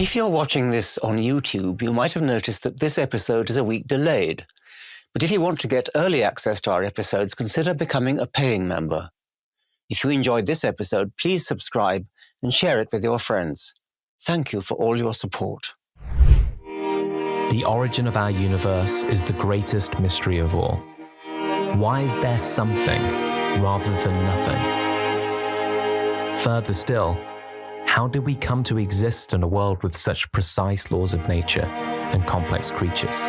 If you're watching this on YouTube, you might have noticed that this episode is a week delayed. But if you want to get early access to our episodes, consider becoming a paying member. If you enjoyed this episode, please subscribe and share it with your friends. Thank you for all your support. The origin of our universe is the greatest mystery of all. Why is there something rather than nothing? Further still, how did we come to exist in a world with such precise laws of nature and complex creatures?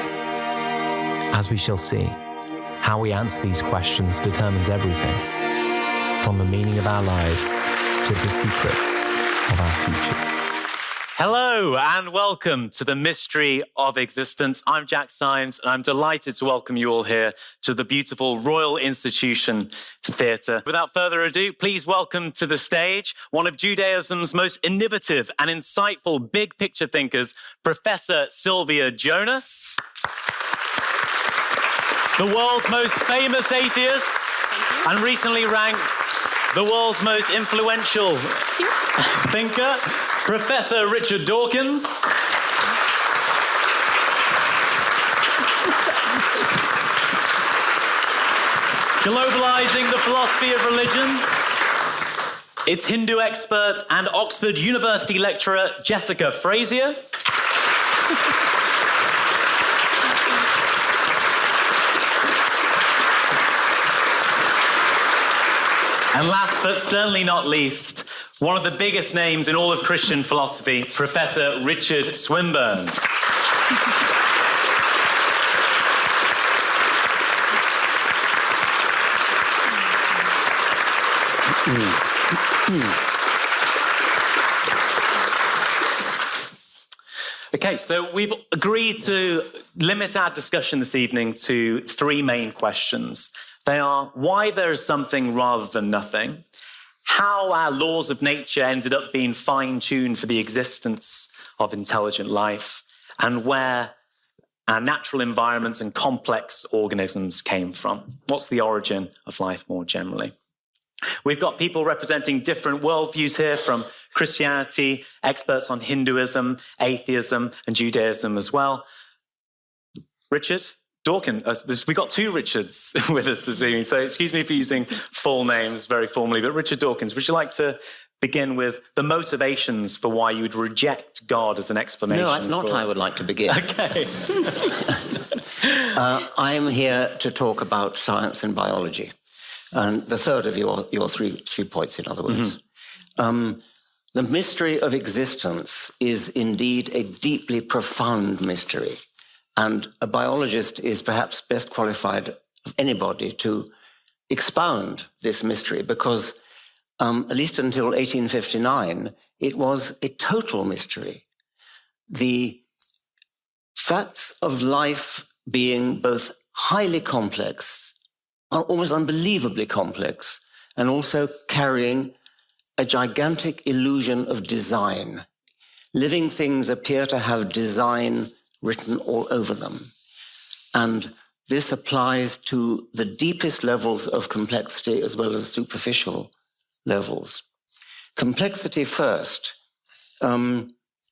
As we shall see, how we answer these questions determines everything, from the meaning of our lives to the secrets of our futures. Hello and welcome to the Mystery of Existence. I'm Jack Symes and I'm delighted to welcome you all here to the beautiful Royal Institution Theatre. Without further ado, please welcome to the stage one of Judaism's most innovative and insightful big picture thinkers, Professor Silvia Jonas. The world's most famous atheist and recently ranked the world's most influential thinker, Professor Richard Dawkins. Globalizing the philosophy of religion, it's Hindu expert and Oxford University lecturer Jessica Frazier. And last but certainly not least, one of the biggest names in all of Christian philosophy, Professor Richard Swinburne. Okay, so we've agreed to limit our discussion this evening to three main questions. They are why there is something rather than nothing, how our laws of nature ended up being fine-tuned for the existence of intelligent life, and where our natural environments and complex organisms came from. What's the origin of life more generally? We've got people representing different worldviews here, from Christianity, experts on Hinduism, atheism, and Judaism as well. Richard Dawkins, we've got two Richards with us this evening, so excuse me for using full names very formally, but Richard Dawkins, would you like to begin with the motivations for why you would reject God as an explanation? No, that's not how I would like to begin. Okay. I'm here to talk about science and biology, and the third of your three points, in other words. Mm-hmm. The mystery of existence is indeed a deeply profound mystery. And a biologist is perhaps best qualified of anybody to expound this mystery because, at least until 1859, it was a total mystery. The facts of life being both highly complex, almost unbelievably complex, and also carrying a gigantic illusion of design. Living things appear to have design written all over them. And this applies to the deepest levels of complexity as well as superficial levels. Complexity first. The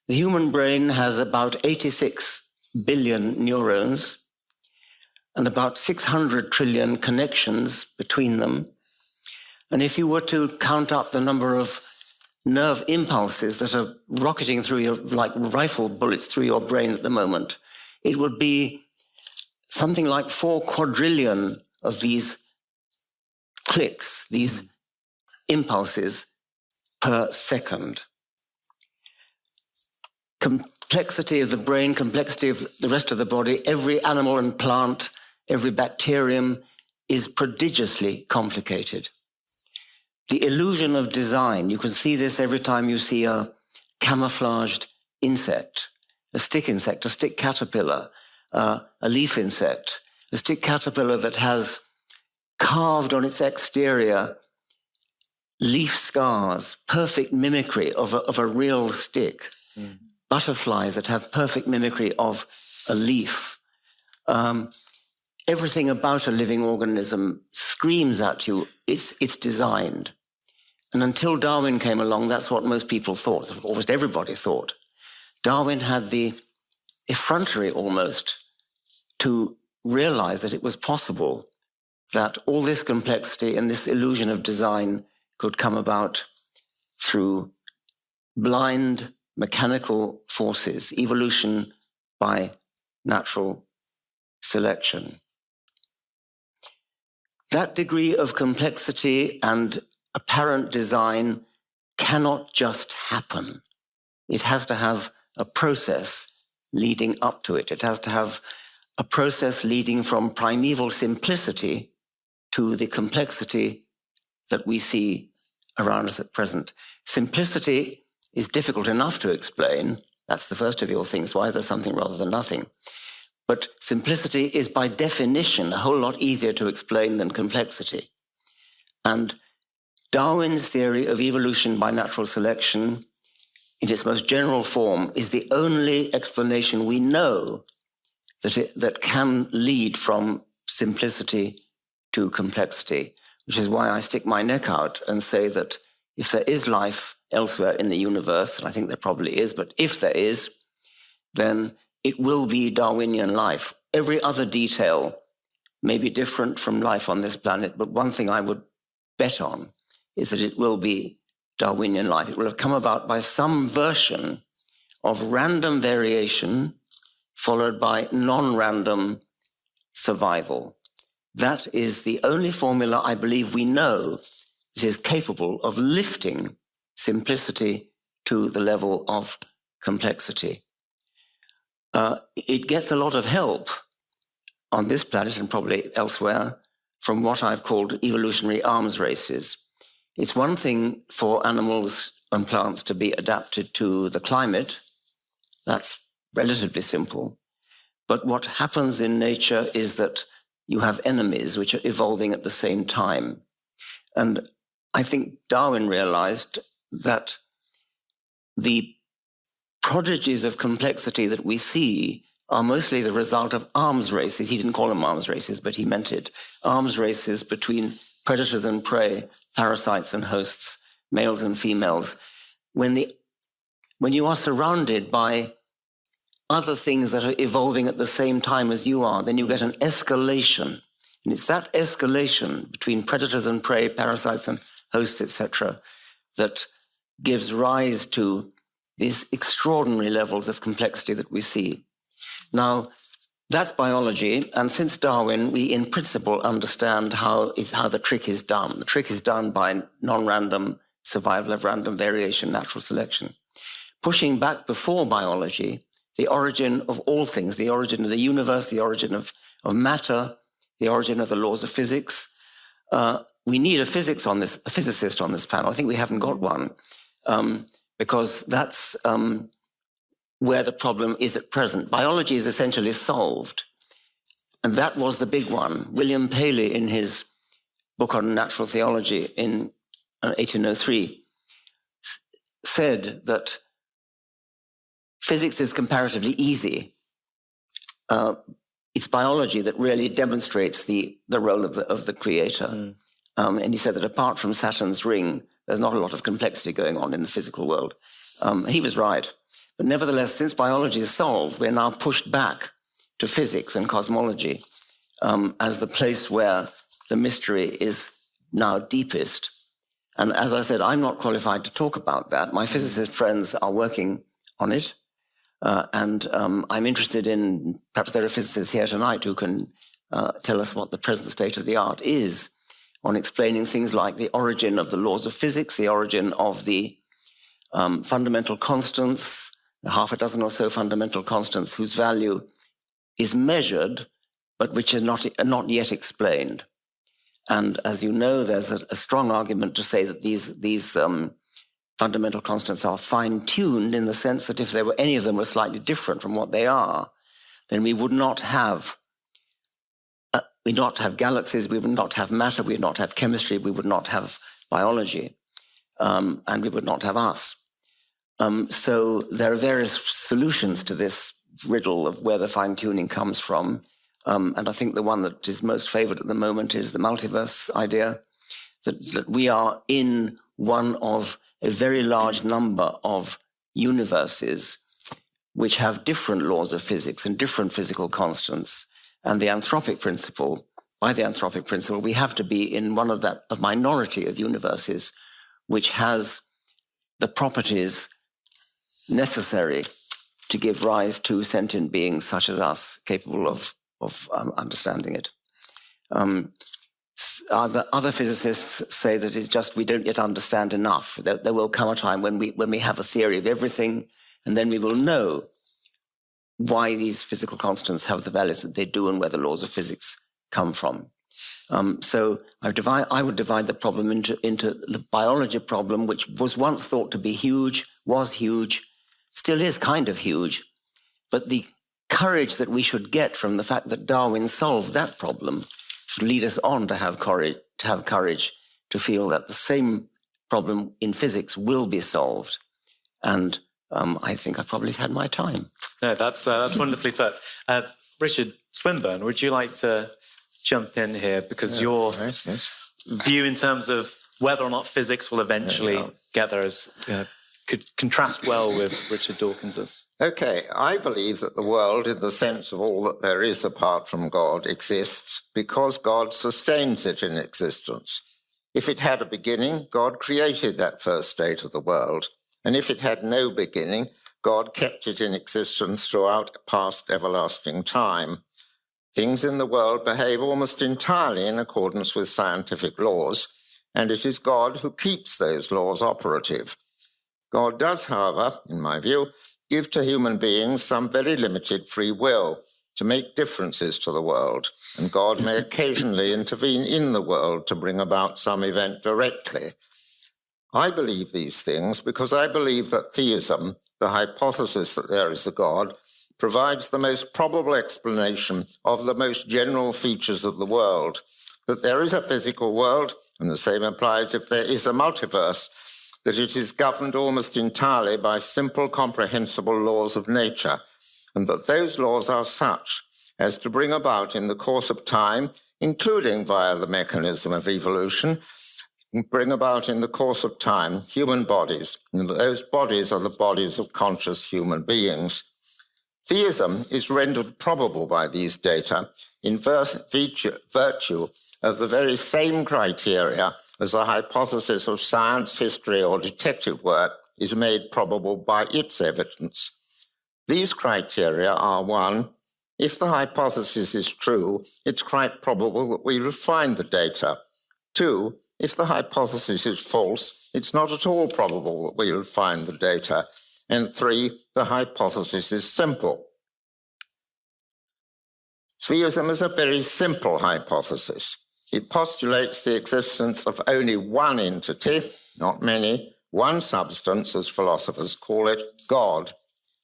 human brain has about 86 billion neurons and about 600 trillion connections between them. And if you were to count up the number of nerve impulses that are rocketing through your, like rifle bullets through your brain at the moment, it would be something like 4 quadrillion of these clicks, these impulses per second. Complexity of the brain, complexity of the rest of the body, every animal and plant, every bacterium is prodigiously complicated. The illusion of design, you can see this every time you see a camouflaged insect, a stick insect, a stick caterpillar, a leaf insect, a stick caterpillar that has carved on its exterior leaf scars, perfect mimicry of a real stick, butterflies that have perfect mimicry of a leaf. Everything about a living organism screams at you, it's designed. And until Darwin came along, that's what most people thought, almost everybody thought. Darwin had the effrontery almost to realize that it was possible that all this complexity and this illusion of design could come about through blind mechanical forces, evolution by natural selection. That degree of complexity and apparent design cannot just happen. It has to have a process leading up to it. It has to have a process leading from primeval simplicity to the complexity that we see around us at present. Simplicity is difficult enough to explain. That's the first of your things. Why is there something rather than nothing? But simplicity is by definition a whole lot easier to explain than complexity. And Darwin's theory of evolution by natural selection, in its most general form, is the only explanation we know that can lead from simplicity to complexity, which is why I stick my neck out and say that if there is life elsewhere in the universe, and I think there probably is, but if there is, then it will be Darwinian life. Every other detail may be different from life on this planet, but one thing I would bet on is that it will be Darwinian life. It will have come about by some version of random variation followed by non-random survival. That is the only formula I believe we know that is capable of lifting simplicity to the level of complexity. It gets a lot of help on this planet and probably elsewhere from what I've called evolutionary arms races. It's one thing for animals and plants to be adapted to the climate. That's relatively simple. But what happens in nature is that you have enemies which are evolving at the same time. And I think Darwin realized that the prodigies of complexity that we see are mostly the result of arms races. He didn't call them arms races, but he meant it. Arms races between predators and prey, parasites and hosts, males and females. When you are surrounded by other things that are evolving at the same time as you are, then you get an escalation. And it's that escalation between predators and prey, parasites and hosts, etc., that gives rise to these extraordinary levels of complexity that we see. Now, that's biology, and since Darwin, we in principle understand how the trick is done. The trick is done by non-random survival of random variation, natural selection. Pushing back before biology, the origin of all things, the origin of the universe, the origin of matter, the origin of the laws of physics. We need a physicist on this panel. I think we haven't got one, because that's where the problem is at present. Biology is essentially solved. And that was the big one. William Paley, in his book on natural theology in 1803, said that physics is comparatively easy. It's biology that really demonstrates the role of the creator. And he said that apart from Saturn's ring, there's not a lot of complexity going on in the physical world. He was right. But nevertheless, since biology is solved, we're now pushed back to physics and cosmology as the place where the mystery is now deepest. And as I said, I'm not qualified to talk about that. My physicist friends are working on it. And I'm interested in, perhaps there are physicists here tonight who can tell us what the present state of the art is on explaining things like the origin of the laws of physics, the origin of the fundamental constants, half a dozen or so fundamental constants whose value is measured, but which are not yet explained. And as you know, there's a strong argument to say that these fundamental constants are fine-tuned in the sense that if any of them were slightly different from what they are, then we would not have galaxies, we would not have matter, we would not have chemistry, we would not have biology, and we would not have us. So there are various solutions to this riddle of where the fine-tuning comes from. And I think the one that is most favored at the moment is the multiverse idea, that we are in one of a very large number of universes which have different laws of physics and different physical constants. And the anthropic principle, by the anthropic principle, we have to be in one of that a minority of universes which has the properties necessary to give rise to sentient beings such as us, capable of understanding it. Other physicists say that it's just we don't yet understand enough. There will come a time when we have a theory of everything, and then we will know why these physical constants have the values that they do and where the laws of physics come from. So I would divide the problem into the biology problem, which was once thought to be huge, was huge, still is kind of huge, but the courage that we should get from the fact that Darwin solved that problem should lead us on to have courage to feel that the same problem in physics will be solved. And I think I've probably had my time. No, that's wonderfully put. Richard Swinburne, would you like to jump in here? Because your view in terms of whether or not physics will eventually get there could contrast well with Richard Dawkins's. Okay, I believe that the world, in the sense of all that there is apart from God, exists because God sustains it in existence. If it had a beginning, God created that first state of the world. And if it had no beginning, God kept it in existence throughout past everlasting time. Things in the world behave almost entirely in accordance with scientific laws, and it is God who keeps those laws operative. God does, however, in my view, give to human beings some very limited free will to make differences to the world, and God may occasionally intervene in the world to bring about some event directly. I believe these things because I believe that theism, the hypothesis that there is a God, provides the most probable explanation of the most general features of the world, that there is a physical world, and the same applies if there is a multiverse, that it is governed almost entirely by simple, comprehensible laws of nature, and that those laws are such as to bring about in the course of time, including via the mechanism of evolution, bring about in the course of time human bodies, and those bodies are the bodies of conscious human beings. Theism is rendered probable by these data in virtue of the very same criteria as a hypothesis of science, history, or detective work is made probable by its evidence. These criteria are: 1, if the hypothesis is true, it's quite probable that we will find the data. 2, if the hypothesis is false, it's not at all probable that we will find the data. And 3, the hypothesis is simple. Theism is a very simple hypothesis. It postulates the existence of only one entity, not many, one substance, as philosophers call it, God,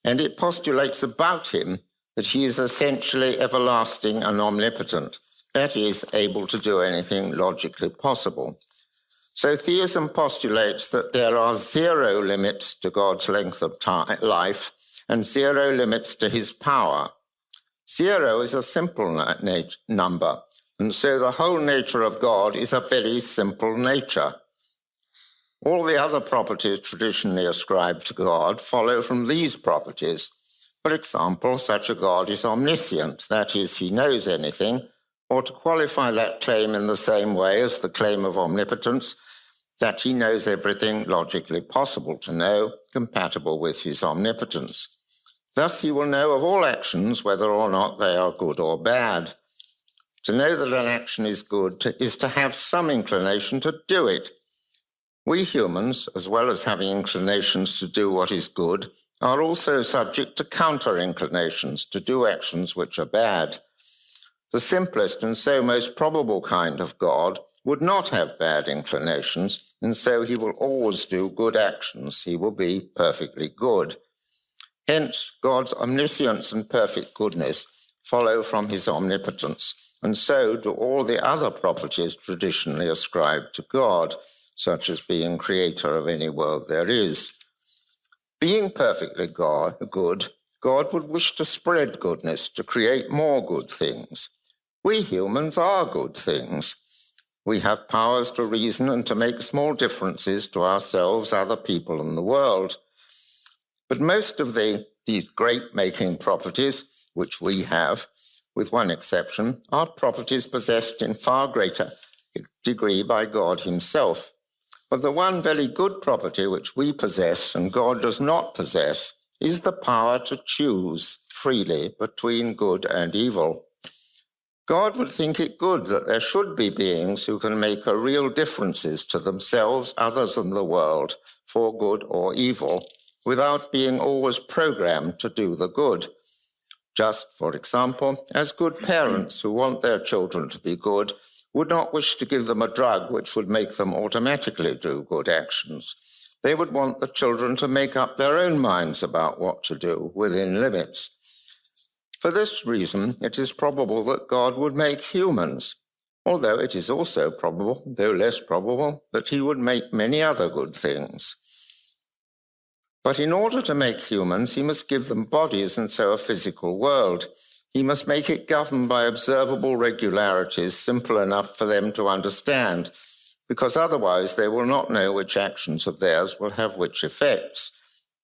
and it postulates about him that he is essentially everlasting and omnipotent, that is, able to do anything logically possible. So theism postulates that there are 0 limits to God's length of life and 0 limits to his power. 0 is a simple number, and so the whole nature of God is a very simple nature. All the other properties traditionally ascribed to God follow from these properties. For example, such a God is omniscient, that is, he knows anything, or to qualify that claim in the same way as the claim of omnipotence, that he knows everything logically possible to know, compatible with his omnipotence. Thus he will know of all actions whether or not they are good or bad. To know that an action is good is to have some inclination to do it. We humans, as well as having inclinations to do what is good, are also subject to counter-inclinations to do actions which are bad. The simplest and so most probable kind of God would not have bad inclinations, and so he will always do good actions. He will be perfectly good. Hence, God's omniscience and perfect goodness follow from his omnipotence, and so do all the other properties traditionally ascribed to God, such as being creator of any world there is. Being perfectly good, God would wish to spread goodness, to create more good things. We humans are good things. We have powers to reason and to make small differences to ourselves, other people, and the world. But most of the these great-making properties, which we have, with one exception, are properties possessed in far greater degree by God himself. But the one very good property which we possess and God does not possess is the power to choose freely between good and evil. God would think it good that there should be beings who can make a real differences to themselves, others, and the world, for good or evil, without being always programmed to do the good. Just, for example, as good parents who want their children to be good would not wish to give them a drug which would make them automatically do good actions. They would want the children to make up their own minds about what to do within limits. For this reason, it is probable that God would make humans, although it is also probable, though less probable, that he would make many other good things. But in order to make humans, he must give them bodies and so a physical world. He must make it governed by observable regularities simple enough for them to understand, because otherwise they will not know which actions of theirs will have which effects.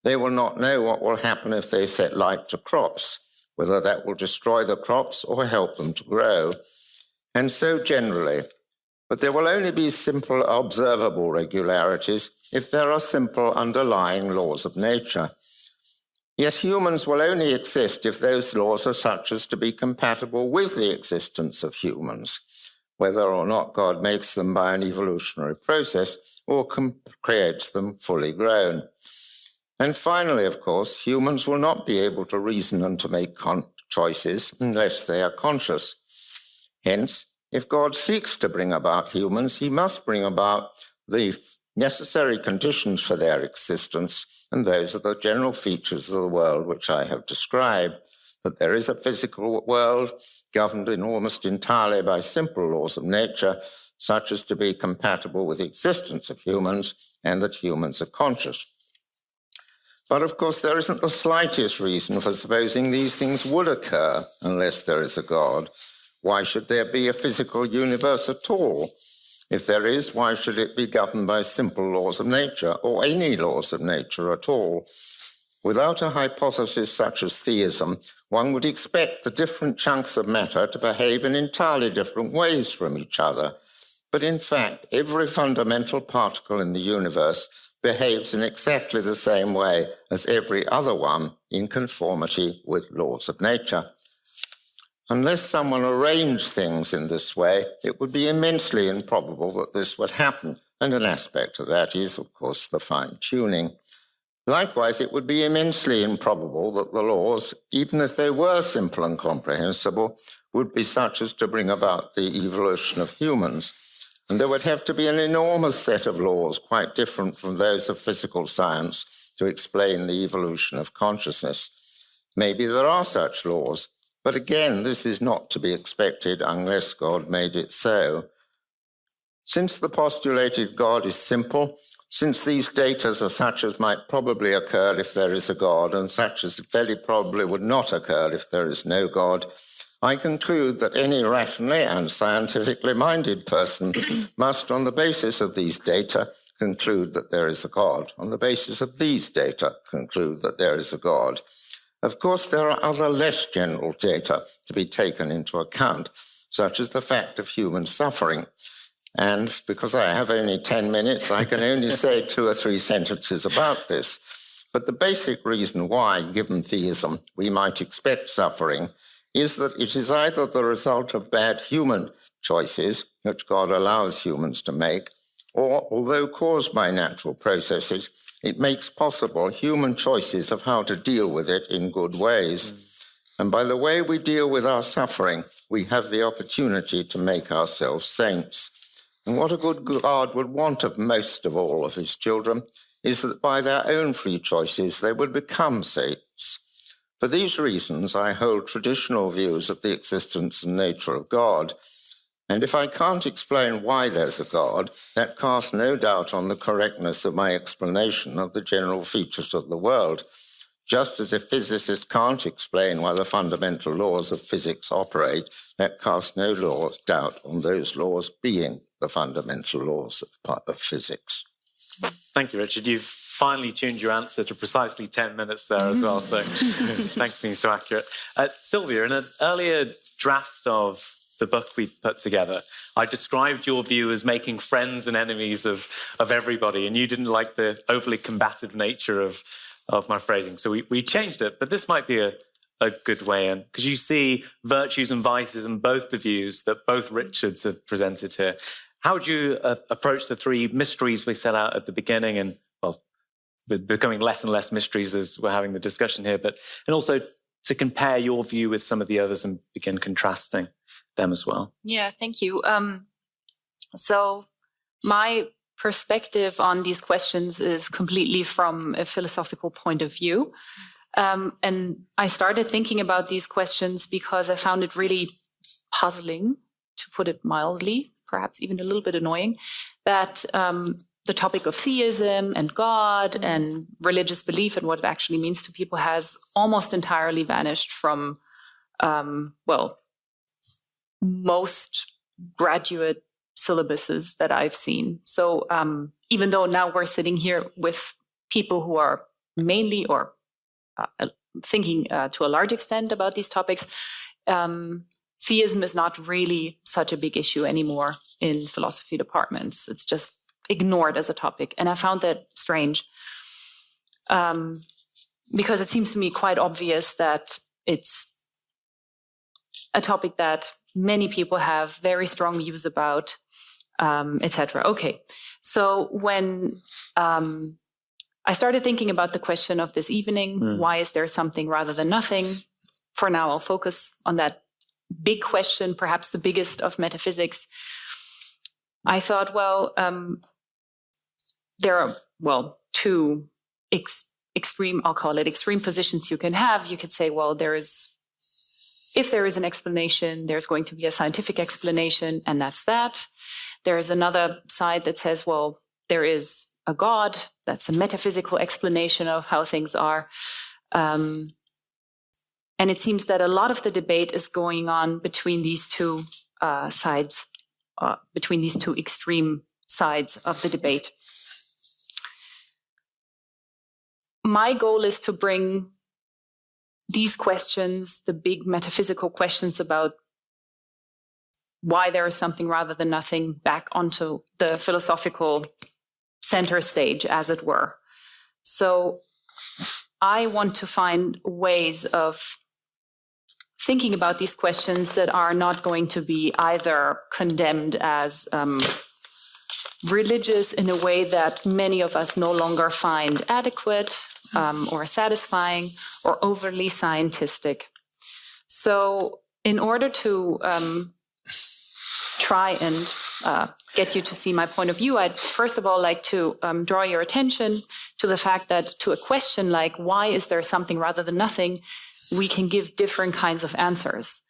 They will not know what will happen if they set light to crops, whether that will destroy the crops or help them to grow, and so generally. But there will only be simple observable regularities if there are simple underlying laws of nature. Yet humans will only exist if those laws are such as to be compatible with the existence of humans, whether or not God makes them by an evolutionary process or creates them fully grown. And finally, of course, humans will not be able to reason and to make choices unless they are conscious. Hence, if God seeks to bring about humans, he must bring about the necessary conditions for their existence, and those are the general features of the world which I have described, that there is a physical world governed almost entirely by simple laws of nature, such as to be compatible with the existence of humans, and that humans are conscious. But of course, there isn't the slightest reason for supposing these things would occur unless there is a God. Why should there be a physical universe at all? If there is, why should it be governed by simple laws of nature, or any laws of nature at all? Without a hypothesis such as theism, one would expect the different chunks of matter to behave in entirely different ways from each other. But in fact, every fundamental particle in the universe behaves in exactly the same way as every other one in conformity with laws of nature. Unless someone arranged things in this way, it would be immensely improbable that this would happen, and an aspect of that is, of course, the fine-tuning. Likewise, it would be immensely improbable that the laws, even if they were simple and comprehensible, would be such as to bring about the evolution of humans. And there would have to be an enormous set of laws, quite different from those of physical science, to explain the evolution of consciousness. Maybe there are such laws, but again, this is not to be expected unless God made it so. Since the postulated God is simple, since these data are such as might probably occur if there is a God, and such as very probably would not occur if there is no God, I conclude that any rationally and scientifically minded person must, on the basis of these data, conclude that there is a God. On the basis of these data, conclude that there is a God. Of course, there are other less general data to be taken into account, such as the fact of human suffering. And because I have only 10 minutes, I can only say 2 or 3 sentences about this. But the basic reason why, given theism, we might expect suffering is that it is either the result of bad human choices, which God allows humans to make, or, although caused by natural processes, it makes possible human choices of how to deal with it in good ways. And by the way we deal with our suffering, we have the opportunity to make ourselves saints. And what a good God would want of most of all of his children is that by their own free choices they would become saints. For these reasons, I hold traditional views of the existence and nature of God. And if I can't explain why there's a God, that casts no doubt on the correctness of my explanation of the general features of the world, just as if physicists can't explain why the fundamental laws of physics operate, that casts no doubt on those laws being the fundamental laws of physics. Thank you, Richard. You've finely tuned your answer to precisely 10 minutes there as well. So thanks for being so accurate. Silvia, in an earlier draft of the book we put together, I described your view as making friends and enemies of everybody, and you didn't like the overly combative nature of my phrasing. So we changed it, but this might be a good way in, because you see virtues and vices in both the views that both Richards have presented here. How would you approach the three mysteries we set out at the beginning, and, well, we're becoming less and less mysteries as we're having the discussion here, and also to compare your view with some of the others and begin contrasting them as well? Yeah, thank you. So my perspective on these questions is completely from a philosophical point of view. And I started thinking about these questions because I found it really puzzling, to put it mildly, perhaps even a little bit annoying, that the topic of theism and God and religious belief and what it actually means to people has almost entirely vanished from, most graduate syllabuses that I've seen. So even though now we're sitting here with people who are mainly or thinking to a large extent about these topics, theism is not really such a big issue anymore in philosophy departments. It's just ignored as a topic. And I found that strange because it seems to me quite obvious that it's a topic that many people have very strong views about, etc. Okay, so when I started thinking about the question of this evening, why is there something rather than nothing? For now, I'll focus on that big question, perhaps the biggest of metaphysics. I thought, there are, two extreme, I'll call it extreme positions you can have. You could say, if there is an explanation, there's going to be a scientific explanation, and that's that. There is another side that says, there is a God. That's a metaphysical explanation of how things are. And it seems that a lot of the debate is going on between these two sides, between these two extreme sides of the debate. My goal is to bring these questions, the big metaphysical questions about why there is something rather than nothing, back onto the philosophical center stage, as it were. So I want to find ways of thinking about these questions that are not going to be either condemned as religious in a way that many of us no longer find adequate or satisfying, or overly scientific. So in order to try and get you to see my point of view, I'd first of all like to draw your attention to the fact that to a question like, why is there something rather than nothing, we can give different kinds of answers.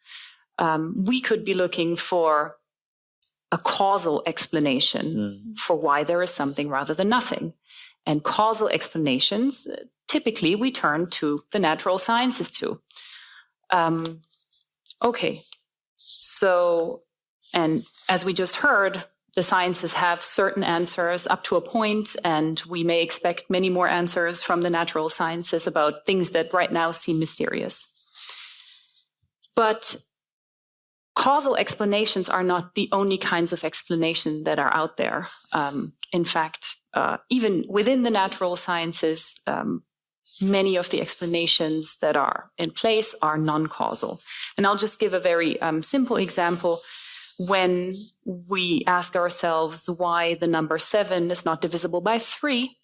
We could be looking for a causal explanation for why there is something rather than nothing. And causal explanations, typically we turn to the natural sciences too. Okay, so, and as we just heard, the sciences have certain answers up to a point, and we may expect many more answers from the natural sciences about things that right now seem mysterious. But causal explanations are not the only kinds of explanation that are out there. In fact, even within the natural sciences, many of the explanations that are in place are non-causal. And I'll just give a very simple example. When we ask ourselves why the number 7 is not divisible by 3,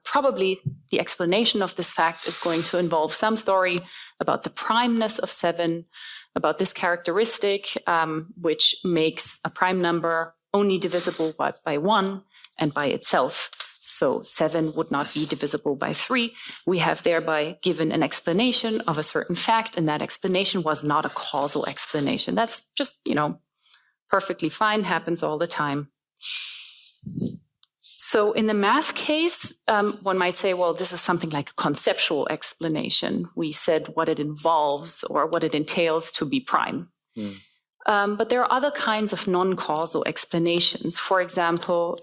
probably the explanation of this fact is going to involve some story about the primeness of 7, about this characteristic, which makes a prime number only divisible by 1 and by itself. So 7 would not be divisible by 3. We have thereby given an explanation of a certain fact, and that explanation was not a causal explanation. That's just, perfectly fine, happens all the time. So in the math case, one might say, this is something like a conceptual explanation. We said what it involves or what it entails to be prime. But there are other kinds of non-causal explanations. For example,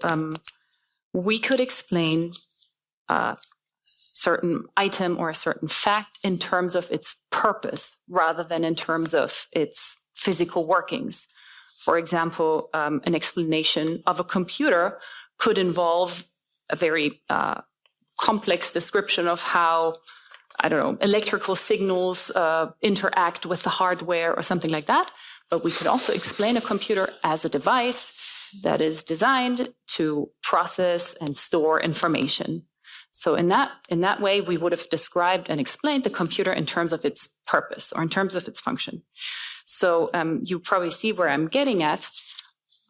we could explain certain item or a certain fact in terms of its purpose rather than in terms of its physical workings. For example, an explanation of a computer could involve a very complex description of how, I don't know, electrical signals interact with the hardware or something like that. But we could also explain a computer as a device that is designed to process and store information. So in that way, we would have described and explained the computer in terms of its purpose or in terms of its function. So you probably see where I'm getting at.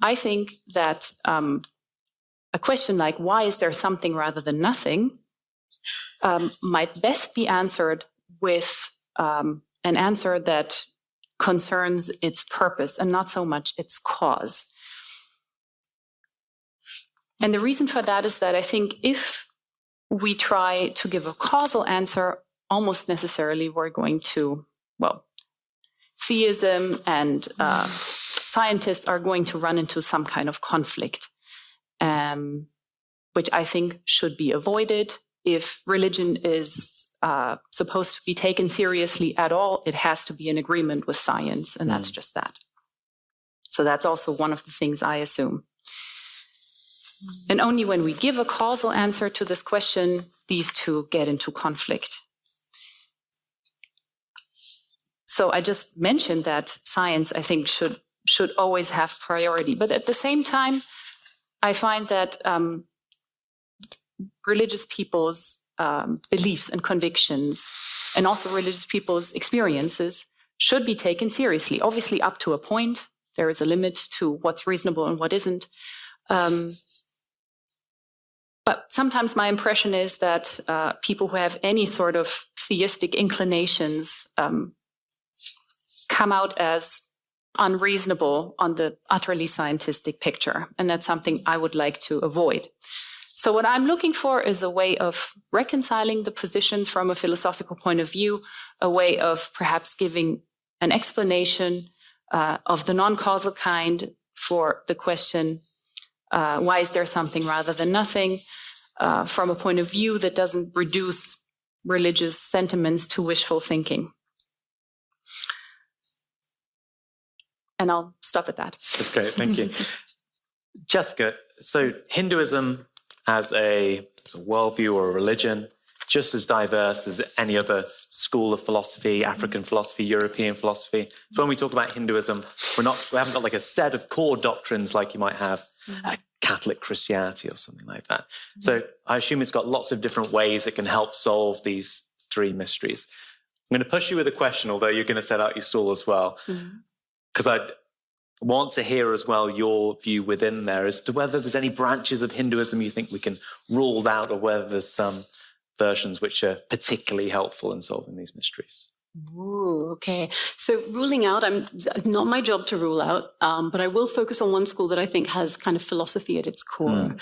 I think that a question like, why is there something rather than nothing, might best be answered with an answer that concerns its purpose and not so much its cause. And the reason for that is that I think if we try to give a causal answer, almost necessarily we're going to, well, theism and scientists are going to run into some kind of conflict, which I think should be avoided. If religion is supposed to be taken seriously at all, it has to be in agreement with science, and that's just that. So that's also one of the things I assume. And only when we give a causal answer to this question, these two get into conflict. So I just mentioned that science, I think, should always have priority. But at the same time, I find that religious people's beliefs and convictions, and also religious people's experiences, should be taken seriously. Obviously, up to a point, there is a limit to what's reasonable and what isn't. But sometimes my impression is that people who have any sort of theistic inclinations come out as unreasonable on the utterly scientific picture. And that's something I would like to avoid. So what I'm looking for is a way of reconciling the positions from a philosophical point of view, a way of perhaps giving an explanation of the non-causal kind for the question, why is there something rather than nothing, from a point of view that doesn't reduce religious sentiments to wishful thinking. And I'll stop at that. That's great, thank you. Jessica, so Hinduism as a worldview or a religion, just as diverse as any other school of philosophy, African philosophy, European philosophy. So when we talk about Hinduism, we haven't got like a set of core doctrines like you might have Catholic Christianity or something like that. So I assume it's got lots of different ways it can help solve these three mysteries. I'm going to push you with a question, although you're going to set out your stall as well, because I'd want to hear as well your view within there as to whether there's any branches of Hinduism you think we can rule out, or whether there's some versions which are particularly helpful in solving these mysteries. Ooh, okay. So ruling out, it's not my job to rule out, but I will focus on one school that I think has kind of philosophy at its core.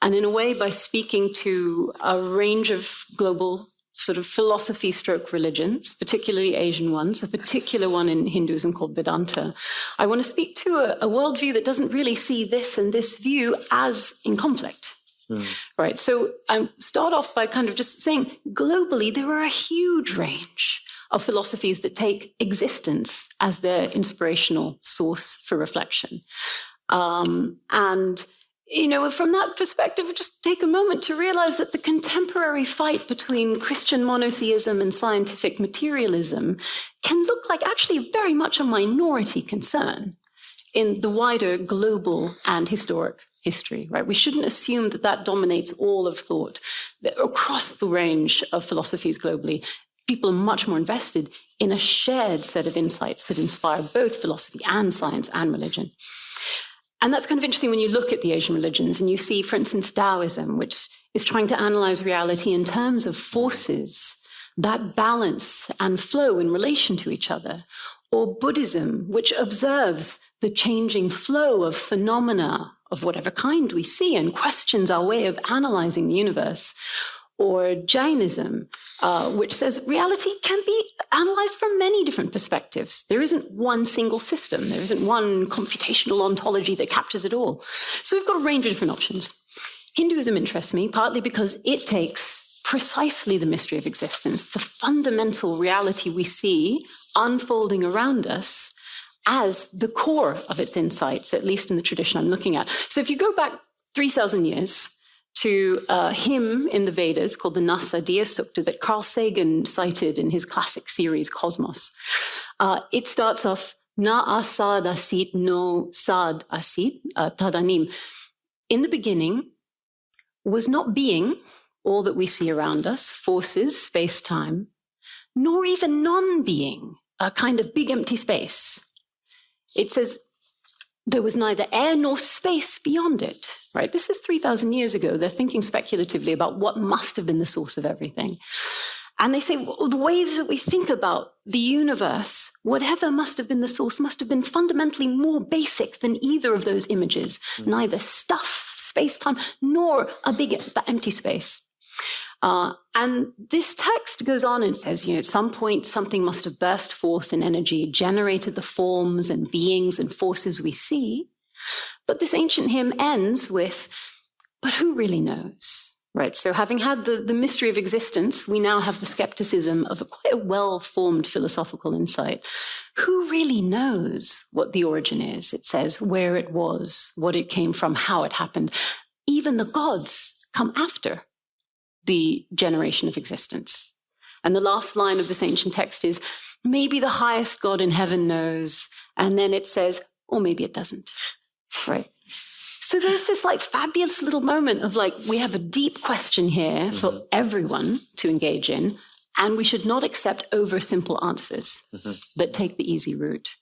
And in a way, by speaking to a range of global sort of philosophy stroke religions, particularly Asian ones, a particular one in Hinduism called Vedanta, I want to speak to a worldview that doesn't really see this and this view as in conflict. Right. So I start off by kind of just saying globally, there are a huge range of philosophies that take existence as their inspirational source for reflection. And, you know, from that perspective, just take a moment to realize that the contemporary fight between Christian monotheism and scientific materialism can look like actually very much a minority concern in the wider global and historic history, right? We shouldn't assume that that dominates all of thought. Across the range of philosophies globally, people are much more invested in a shared set of insights that inspire both philosophy and science and religion. And that's kind of interesting when you look at the Asian religions and you see, for instance, Taoism, which is trying to analyze reality in terms of forces that balance and flow in relation to each other, or Buddhism, which observes the changing flow of phenomena of whatever kind we see and questions our way of analyzing the universe, or Jainism, which says reality can be analyzed from many different perspectives. There isn't one single system. There isn't one computational ontology that captures it all. So we've got a range of different options. Hinduism interests me partly because it takes precisely the mystery of existence, the fundamental reality we see unfolding around us, as the core of its insights, at least in the tradition I'm looking at. So if you go back 3,000 years to a hymn in the Vedas called the Nasadiya Sukta that Carl Sagan cited in his classic series Cosmos, it starts off, Na asad asit no sad asit tadanim. In the beginning was not being, all that we see around us, forces, space-time, nor even non-being, a kind of big empty space. It says there was neither air nor space beyond it, right? This is 3,000 years ago. They're thinking speculatively about what must have been the source of everything. And they say, well, the ways that we think about the universe, whatever must have been the source, must have been fundamentally more basic than either of those images, neither stuff, space-time, nor a big empty space. And this text goes on and says, at some point, something must have burst forth in energy, generated the forms and beings and forces we see. But this ancient hymn ends with, but who really knows? Right. So having had the mystery of existence, we now have the skepticism of quite a well-formed philosophical insight. Who really knows what the origin is? It says where it was, what it came from, how it happened. Even the gods come after the generation of existence. And the last line of this ancient text is, maybe the highest God in heaven knows. And then it says, or maybe it doesn't. Right. So there's this fabulous little moment of we have a deep question here for everyone to engage in, and we should not accept oversimple answers that take the easy route.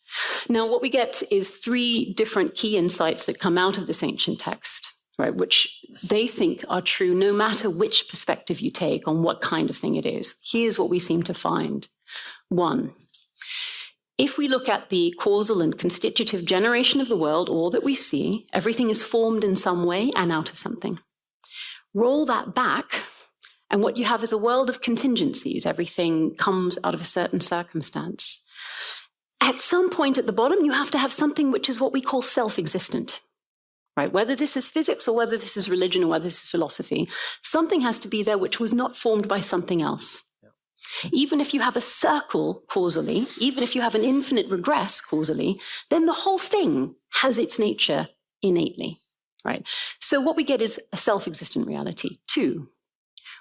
Now, what we get is 3 different key insights that come out of this ancient text, right, which they think are true no matter which perspective you take on what kind of thing it is. Here's what we seem to find. 1, if we look at the causal and constitutive generation of the world, all that we see, everything is formed in some way and out of something. Roll that back, and what you have is a world of contingencies. Everything comes out of a certain circumstance. At some point at the bottom, you have to have something which is what we call self-existent. Right? Whether this is physics or whether this is religion or whether this is philosophy, something has to be there which was not formed by something else. Even if you have a circle causally, even if you have an infinite regress causally, then the whole thing has its nature innately, right? So what we get is a self-existent reality. 2,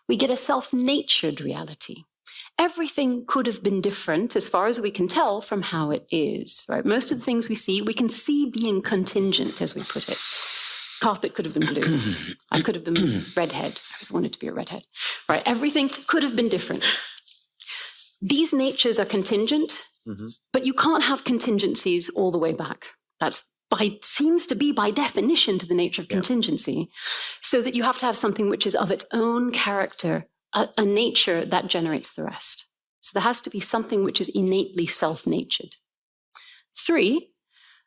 we get a self-natured reality. Everything could have been different as far as we can tell from how it is, right? Most of the things we can see being contingent, as we put it. Carpet could have been blue. I could have been redhead. I always wanted to be a redhead, right? Everything could have been different. These natures are contingent, but you can't have contingencies all the way back. That's seems to be by definition to the nature of contingency, so that you have to have something which is of its own character, a nature that generates the rest. So there has to be something which is innately self-natured. 3,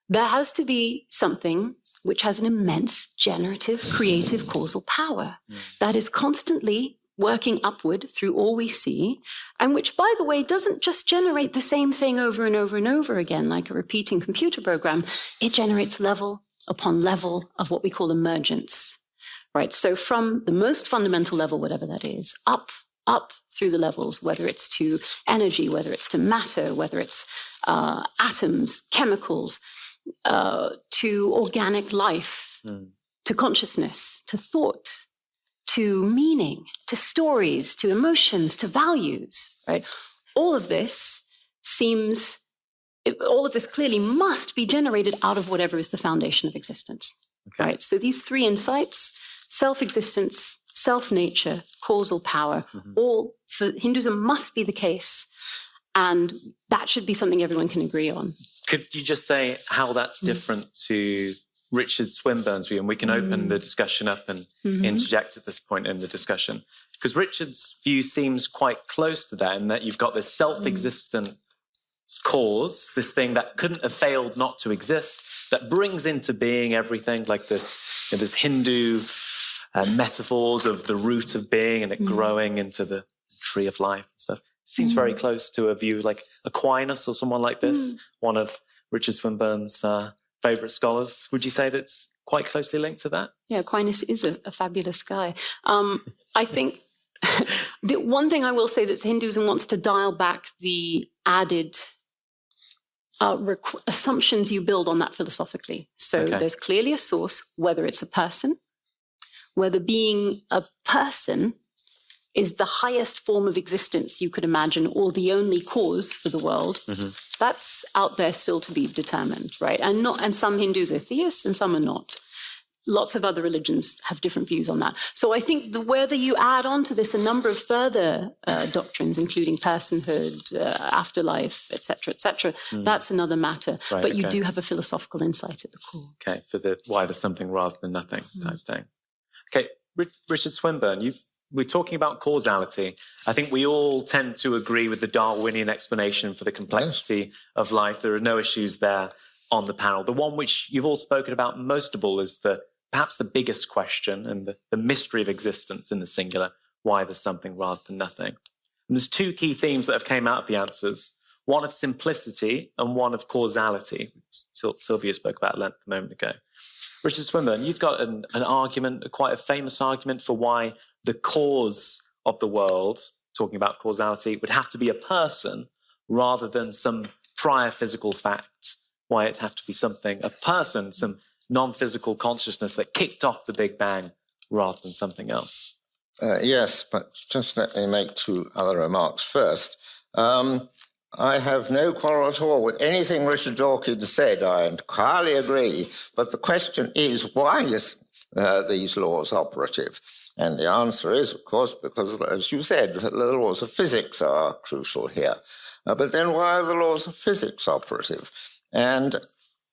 there has to be something which has an immense generative, creative, causal power that is constantly working upward through all we see, and which, by the way, doesn't just generate the same thing over and over and over again like a repeating computer program. It generates level upon level of what we call emergence, right? So from the most fundamental level, whatever that is, up through the levels, whether it's to energy, whether it's to matter, whether it's atoms, chemicals, to organic life, to consciousness, to thought, to meaning, to stories, to emotions, to values, right? All of this clearly must be generated out of whatever is the foundation of existence, right? So these 3 insights, self-existence, self-nature, causal power, all for Hinduism must be the case, and that should be something everyone can agree on. Could you just say how that's different to Richard Swinburne's view? And we can open the discussion up and interject at this point in the discussion. Because Richard's view seems quite close to that, in that you've got this self-existent cause, this thing that couldn't have failed not to exist, that brings into being everything, like this Hindu metaphors of the root of being and it growing into the tree of life and stuff. Seems very close to a view like Aquinas or someone like this, one of Richard Swinburne's favourite scholars. Would you say that's quite closely linked to that? Yeah, Aquinas is a fabulous guy. I think The one thing I will say that Hinduism wants to dial back the added assumptions you build on that philosophically. So there's clearly a source, whether it's a person, whether being a person is the highest form of existence you could imagine or the only cause for the world. That's out there still to be determined, right? And some Hindus are theists and some are not. Lots of other religions have different views on that. So I think whether you add on to this a number of further doctrines, including personhood, afterlife, etc., that's another matter. Right, but you do have a philosophical insight at the core. Okay, for the why there's something rather than nothing type thing. Okay, Richard Swinburne, we're talking about causality. I think we all tend to agree with the Darwinian explanation for the complexity of life. There are no issues there on the panel. The one which you've all spoken about most of all is perhaps the biggest question and the mystery of existence in the singular, why there's something rather than nothing. And there's two key themes that have came out of the answers, one of simplicity and one of causality, which Silvia spoke about at length a moment ago. Richard Swinburne, you've got an argument, quite a famous argument for why the cause of the world, talking about causality, would have to be a person rather than some prior physical fact, why it'd have to be a person, some non-physical consciousness that kicked off the Big Bang rather than something else. Yes, but just let me make two other remarks first. I have no quarrel at all with anything Richard Dawkins said. I entirely agree. But the question is, why is these laws operative? And the answer is, of course, because, as you said, the laws of physics are crucial here. But then why are the laws of physics operative? And,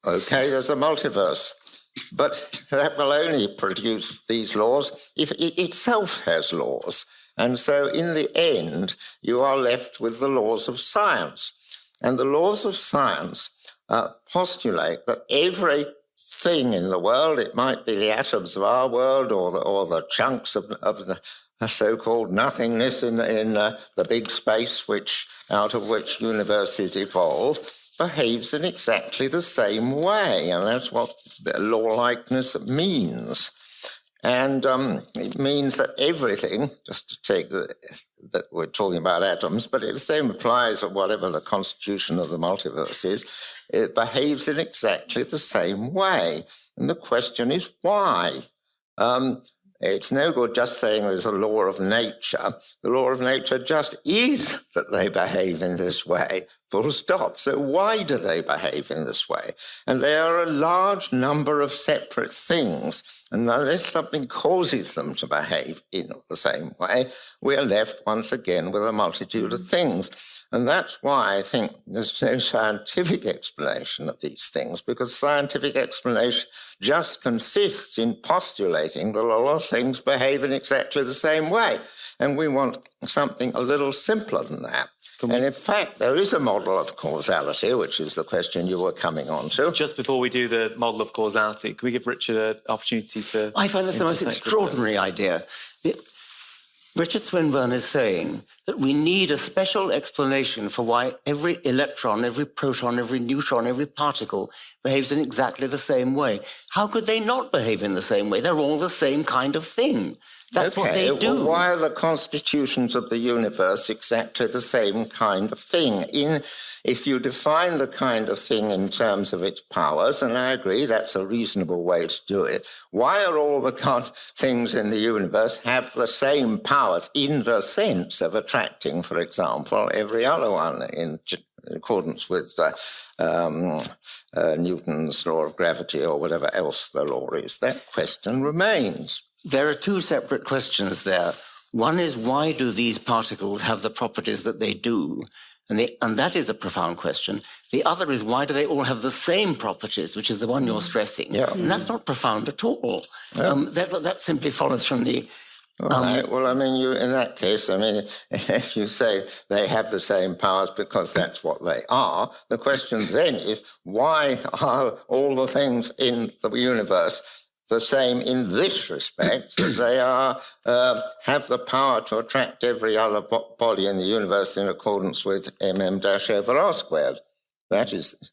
okay, there's a multiverse. But that will only produce these laws if it itself has laws. And so in the end, you are left with the laws of science. And the laws of science postulate that everything in the world, it might be the atoms of our world or the chunks of the so-called nothingness in the big space out of which universes evolve, behaves in exactly the same way. And that's what law-likeness means. And it means that everything, just to take that we're talking about atoms, but the same applies to whatever the constitution of the multiverse is, it behaves in exactly the same way. And the question is why? It's no good just saying there's a law of nature. The law of nature just is that they behave in this way, full stop. So why do they behave in this way? And there are a large number of separate things. And unless something causes them to behave in the same way, we are left once again with a multitude of things. And that's why I think there's no scientific explanation of these things, because scientific explanation just consists in postulating that all of things behave in exactly the same way. And we want something a little simpler than that. And in fact, there is a model of causality, which is the question you were coming on to. Just before we do the model of causality, can we give Richard an opportunity to... I find this the most extraordinary idea. Richard Swinburne is saying that we need a special explanation for why every electron, every proton, every neutron, every particle behaves in exactly the same way. How could they not behave in the same way? They're all the same kind of thing. That's what they do. Well, why are the constitutions of the universe exactly the same kind of thing? If you define the kind of thing in terms of its powers, and I agree that's a reasonable way to do it, why are all the things in the universe have the same powers in the sense of attracting, for example, every other one in accordance with Newton's law of gravity or whatever else the law is? That question remains. There are two separate questions there. One is, why do these particles have the properties that they do? And that is a profound question. The other is, why do they all have the same properties, which is the one you're stressing? Yeah. And that's not profound at all. Yeah. That simply follows from the... Right. Well, I mean, in that case, I mean, if you say they have the same powers because that's what they are, the question then is, why are all the things in the universe the same in this respect, that they have the power to attract every other body in the universe in accordance with mm-over r squared? That is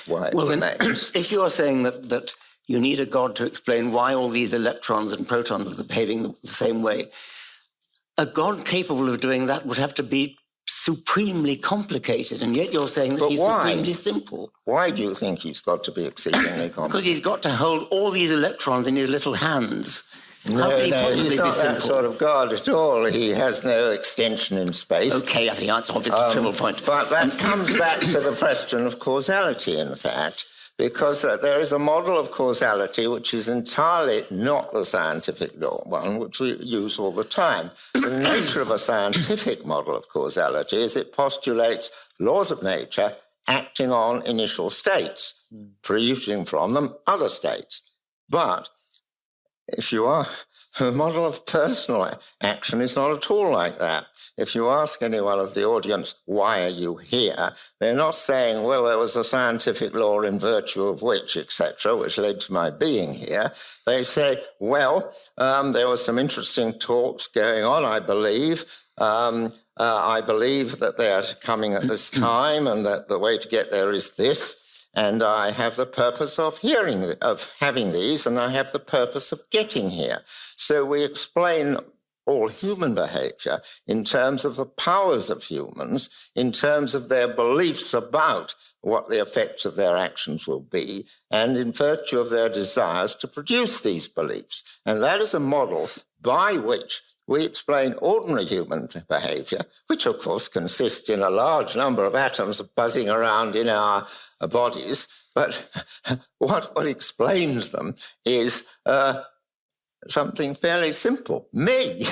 why it remains. If you are saying that you need a God to explain why all these electrons and protons are behaving the same way, a God capable of doing that would have to be supremely complicated, and yet you're saying that But he's why? supremely simple. Why do you think he's got to be exceedingly complicated? Because he's got to hold all these electrons in his little hands. How can he possibly he's not be simple? that sort of God at all. He has no extension in space. Okay, I think that's obviously a trivial point. But that comes back to the question of causality, in fact, because there is a model of causality which is entirely not the scientific one, which we use all the time. The nature of a scientific model of causality is it postulates laws of nature acting on initial states, producing from them other states. But if you are, the model of personal action is not at all like that. If you ask anyone of the audience, why are you here? They're not saying, well, there was a scientific law in virtue of which, etc., which led to my being here. They say, well, there were some interesting talks going on, I believe. I believe that they are coming at this time and that the way to get there is this. And I have the purpose of having these, and I have the purpose of getting here. So we explain all human behavior in terms of the powers of humans, in terms of their beliefs about what the effects of their actions will be, and in virtue of their desires to produce these beliefs. And that is a model by which we explain ordinary human behavior, which of course consists in a large number of atoms buzzing around in our bodies. But what explains them is something fairly simple: me.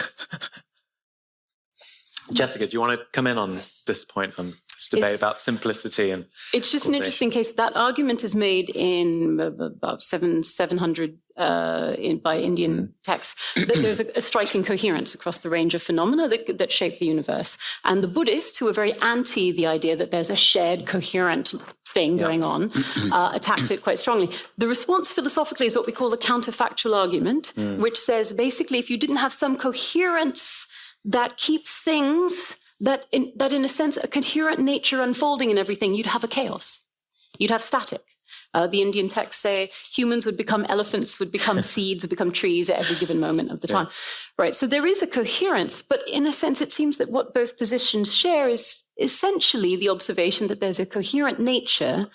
Jessica, do you want to come in on this point, on this debate about simplicity? And it's just an interesting case. That argument is made in about 700 by Indian texts. That there's a striking coherence across the range of phenomena that shape the universe. And the Buddhists, who are very anti the idea that there's a shared coherent thing going on, attacked it quite strongly. The response philosophically is what we call the counterfactual argument, which says basically if you didn't have some coherence that keeps things, that in a sense, a coherent nature unfolding in everything, you'd have a chaos. You'd have static. The Indian texts say humans would become elephants, would become seeds, would become trees at every given moment of the time. Right. So there is a coherence, but in a sense, it seems that what both positions share is essentially the observation that there's a coherent nature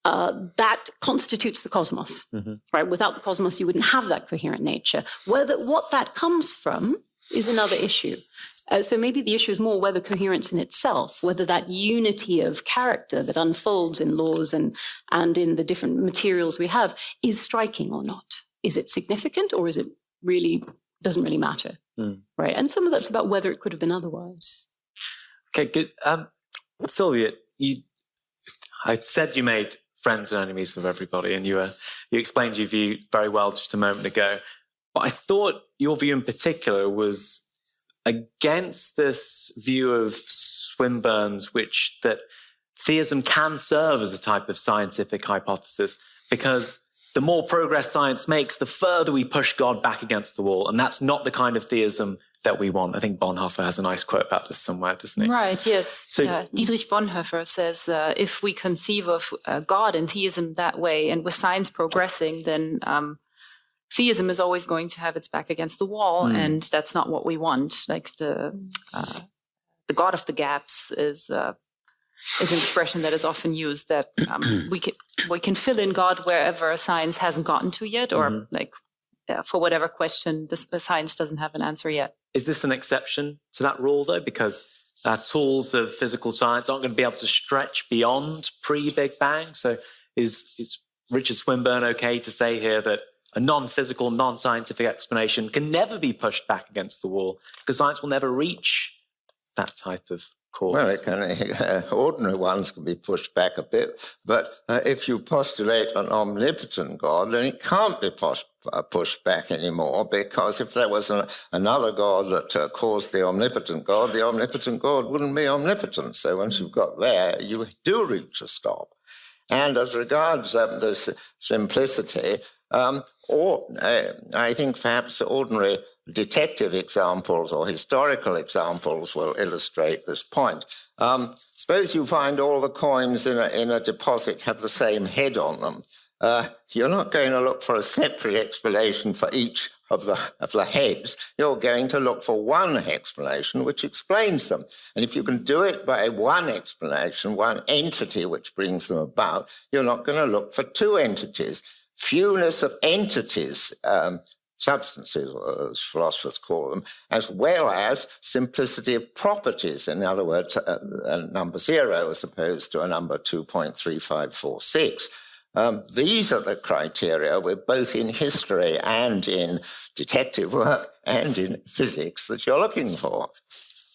that constitutes the cosmos. Right. Without the cosmos, you wouldn't have that coherent nature. What that comes from is another issue. So maybe the issue is more whether coherence in itself, whether that unity of character that unfolds in laws and in the different materials we have is striking or not. Is it significant, or is it really doesn't really matter? Right. And some of that's about whether it could have been otherwise. Okay, good. Silvia, I said you made friends and enemies of everybody, and you explained your view very well just a moment ago. But I thought your view in particular was against this view of Swinburne's, that theism can serve as a type of scientific hypothesis, because the more progress science makes, the further we push God back against the wall. And that's not the kind of theism that we want. I think Bonhoeffer has a nice quote about this somewhere, doesn't he? Right, yes. So, Dietrich Bonhoeffer says, if we conceive of God and theism that way, and with science progressing, then theism is always going to have its back against the wall, and that's not what we want. Like the God of the gaps is an expression that is often used, that we can fill in God wherever science hasn't gotten to yet, or for whatever question the science doesn't have an answer yet. Is this an exception to that rule, though? Because tools of physical science aren't going to be able to stretch beyond pre-Big Bang. So is Richard Swinburne okay to say here that a non-physical, non-scientific explanation can never be pushed back against the wall, because science will never reach that type of course? Well, ordinary ones can be pushed back a bit, but if you postulate an omnipotent God, then it can't be pushed back anymore, because if there was another God that caused the omnipotent God wouldn't be omnipotent. So once you've got there, you do reach a stop. And as regards this simplicity, I think perhaps ordinary detective examples or historical examples will illustrate this point. Suppose you find all the coins in a deposit have the same head on them. You're not going to look for a separate explanation for each of the heads, you're going to look for one explanation which explains them. And if you can do it by one explanation, one entity which brings them about, you're not going to look for two entities. Fewness of entities, substances, as philosophers call them, as well as simplicity of properties. In other words, a number 0 as opposed to a number 2.3546. These are the criteria both in history and in detective work and in physics that you're looking for.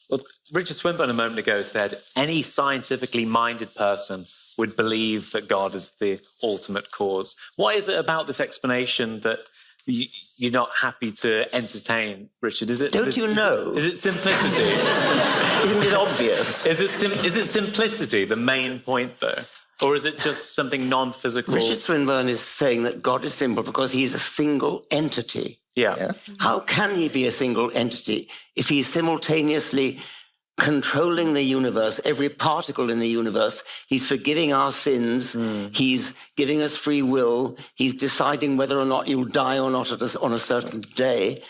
Well, Richard Swinburne a moment ago said any scientifically minded person would believe that God is the ultimate cause. What is it about this explanation that you're not happy to entertain, Richard? Is it? Don't you know? Is it simplicity? Isn't it obvious? Is it simplicity, the main point, though? Or is it just something non-physical? Richard Swinburne is saying that God is simple because he's a single entity. Yeah. How can he be a single entity if he's simultaneously controlling the universe, every particle in the universe? He's forgiving our sins. He's giving us free will. He's deciding whether or not you'll die or not on a certain day.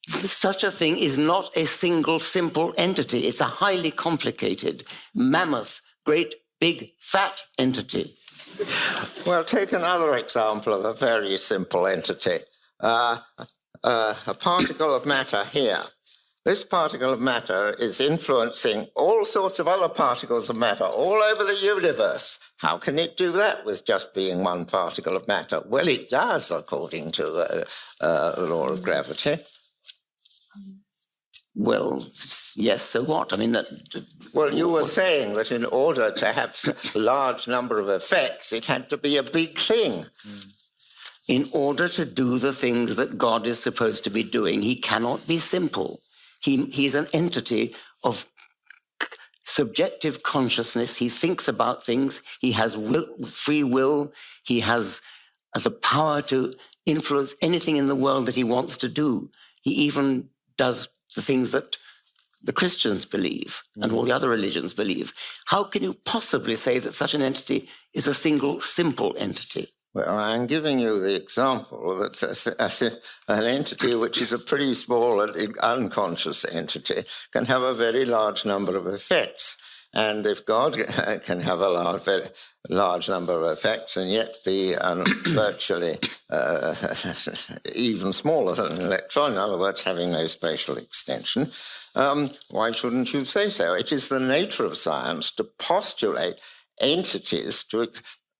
Such a thing is not a single, simple entity. It's a highly complicated, mammoth, great, big, fat entity. Well, take another example of a very simple entity. A particle of matter here. This particle of matter is influencing all sorts of other particles of matter all over the universe. How can it do that with just being one particle of matter? Well, it does, according to the law of gravity. Well, yes, so what? I mean, well, you were saying that in order to have a large number of effects, it had to be a big thing. In order to do the things that God is supposed to be doing, he cannot be simple. He's an entity of subjective consciousness. He thinks about things. He has free will. He has the power to influence anything in the world that he wants to do. He even does the things that the Christians believe and all the other religions believe. How can you possibly say that such an entity is a single, simple entity? Well, I'm giving you the example that an entity which is a pretty small and unconscious entity can have a very large number of effects. And if God can have a very large number of effects and yet be virtually even smaller than an electron, in other words, having no spatial extension, why shouldn't you say so? It is the nature of science to postulate entities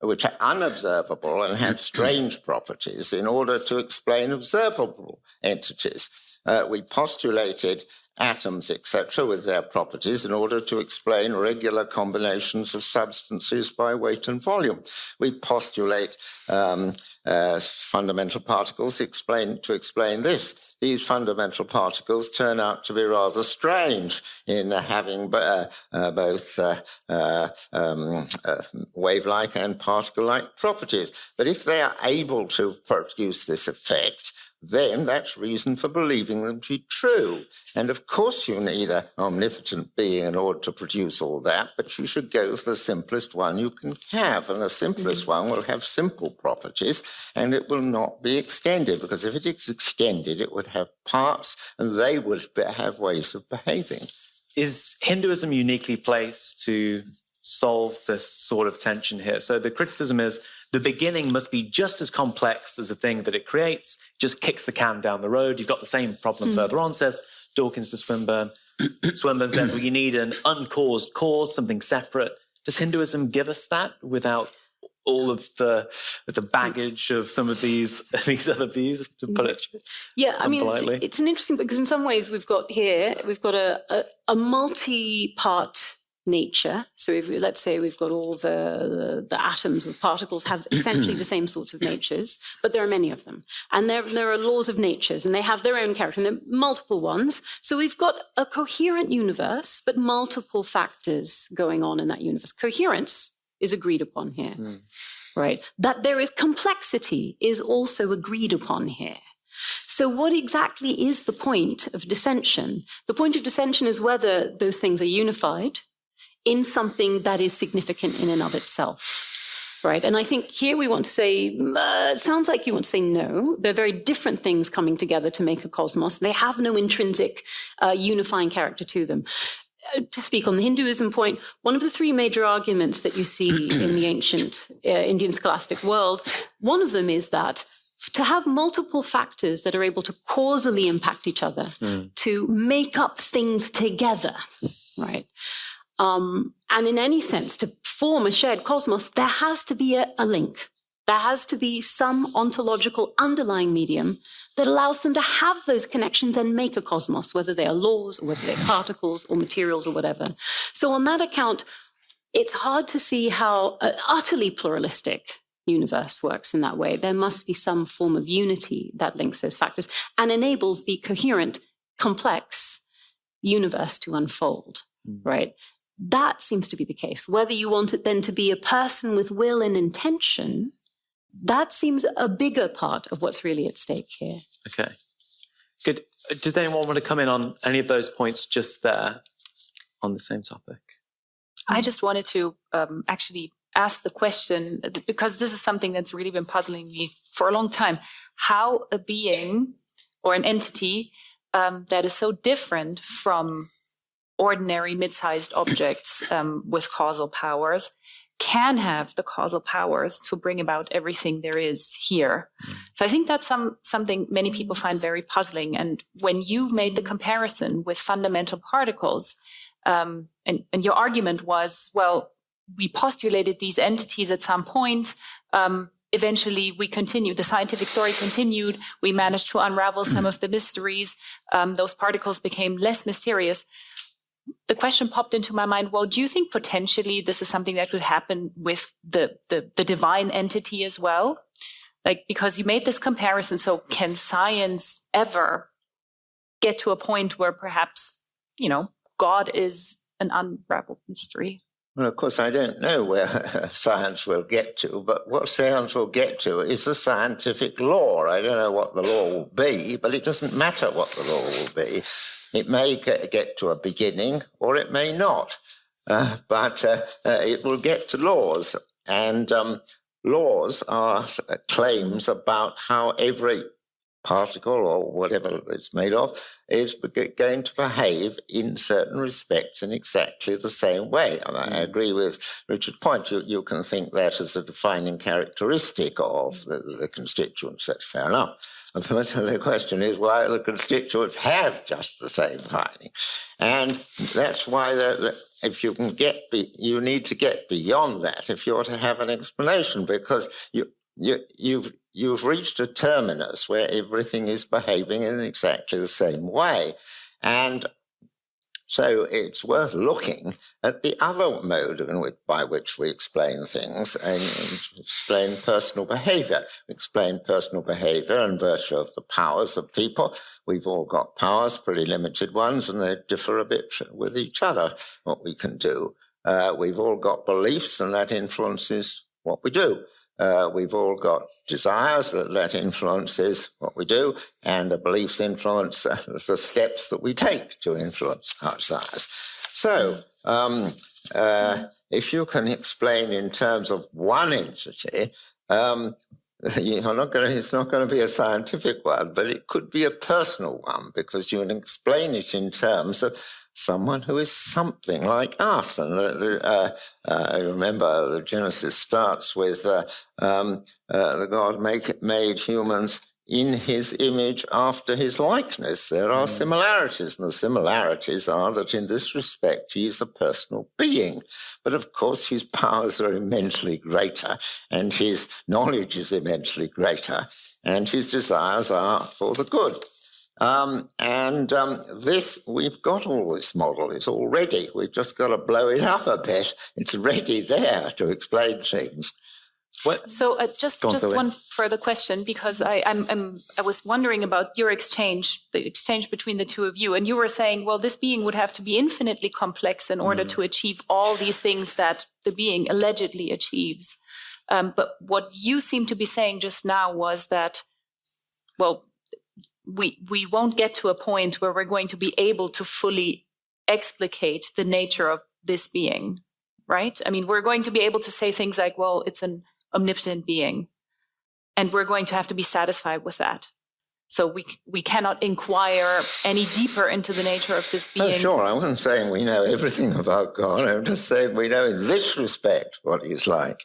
which are unobservable and have strange properties in order to explain observable entities. We postulated atoms, etc., with their properties in order to explain regular combinations of substances by weight and volume. We postulate fundamental particles to explain this. These fundamental particles turn out to be rather strange in having both wave-like and particle-like properties. But if they are able to produce this effect, then that's reason for believing them to be true. And of course you need an omnipotent being in order to produce all that, but you should go for the simplest one you can have. And the simplest one will have simple properties, and it will not be extended, because if it is extended, it would have parts, and they would have ways of behaving. Is Hinduism uniquely placed to solve this sort of tension here? So the criticism is the beginning must be just as complex as the thing that it creates, just kicks the can down the road. You've got the same problem further on, says Dawkins to Swinburne. Swinburne says, well, you need an uncaused cause, something separate. Does Hinduism give us that without all of the baggage of some of these other views, to put it politely? It's an interesting, because in some ways we've got a multi-part nature. So let's say we've got all the atoms, the particles have essentially the same sorts of natures, but there are many of them. And there are laws of natures, and they have their own character, and there are multiple ones. So we've got a coherent universe, but multiple factors going on in that universe. Coherence is agreed upon here, right? That there is complexity is also agreed upon here. So what exactly is the point of dissension? The point of dissension is whether those things are unified in something that is significant in and of itself. right? And I think here we want to say, it sounds like you want to say no. They're very different things coming together to make a cosmos. They have no intrinsic unifying character to them. To speak on the Hinduism point, one of the three major arguments that you see in the ancient Indian scholastic world, one of them is that to have multiple factors that are able to causally impact each other, to make up things together, right? And in any sense, to form a shared cosmos, there has to be a link. There has to be some ontological underlying medium that allows them to have those connections and make a cosmos, whether they are laws or whether they're particles or materials or whatever. So on that account, it's hard to see how an utterly pluralistic universe works in that way. There must be some form of unity that links those factors and enables the coherent, complex universe to unfold, right? That seems to be the case. Whether you want it then to be a person with will and intention, that seems a bigger part of what's really at stake here. Okay, good. Does anyone want to come in on any of those points just there on the same topic? I just wanted to actually ask the question, because this is something that's really been puzzling me for a long time, how a being or an entity that is so different from ordinary mid-sized objects with causal powers can have the causal powers to bring about everything there is here. So I think that's something many people find very puzzling. And when you made the comparison with fundamental particles, and your argument was, well, we postulated these entities at some point. Eventually, we continued. The scientific story continued. We managed to unravel some of the mysteries. Those particles became less mysterious. The question popped into my mind, well, do you think potentially this is something that could happen with the divine entity as well? Like, because you made this comparison, so can science ever get to a point where perhaps, God is an unraveled mystery? Well, of course, I don't know where science will get to, but what science will get to is a scientific law. I don't know what the law will be, but it doesn't matter what the law will be. It may get to a beginning or it may not, but it will get to laws. And laws are claims about how every particle or whatever it's made of is going to behave in certain respects in exactly the same way. And I agree with Richard's point. You can think that as a defining characteristic of the constituents. That's fair enough. But the question is why the constituents have just the same finding. And that's why if you can you need to get beyond that if you're to have an explanation, because you've reached a terminus where everything is behaving in exactly the same way. And so it's worth looking at the other mode by which we explain things and explain personal behavior. Explain personal behavior in virtue of the powers of people. We've all got powers, pretty limited ones, and they differ a bit with each other, what we can do. We've all got beliefs, and that influences what we do. We've all got desires that influences what we do, and the beliefs influence the steps that we take to influence our desires. So, if you can explain in terms of one entity, it's not going to be a scientific one, but it could be a personal one, because you can explain it in terms of someone who is something like us. And I remember the Genesis starts with the God made humans in his image after his likeness. There are similarities, and the similarities are that in this respect he is a personal being. But of course his powers are immensely greater, and his knowledge is immensely greater, and his desires are for the good. We've got all this model. It's all ready. We've just got to blow it up a bit. It's ready there to explain things. So just one further question, because I was wondering about your exchange, the exchange between the two of you, and you were saying, well, this being would have to be infinitely complex in order to achieve all these things that the being allegedly achieves. But what you seem to be saying just now was that, well, we won't get to a point where we're going to be able to fully explicate the nature of this being. right? I mean, we're going to be able to say things like, well, it's an omnipotent being, and we're going to have to be satisfied with that. So we cannot inquire any deeper into the nature of this being. Oh, sure. I wasn't saying we know everything about God. I'm just saying we know in this respect what he's like.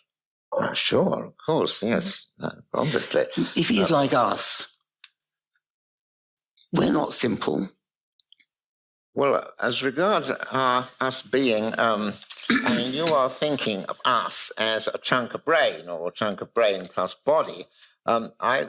Oh, sure, of course, yes, obviously. If he's like us, we're not simple. Well, as regards us being, I mean, you are thinking of us as a chunk of brain or a chunk of brain plus body.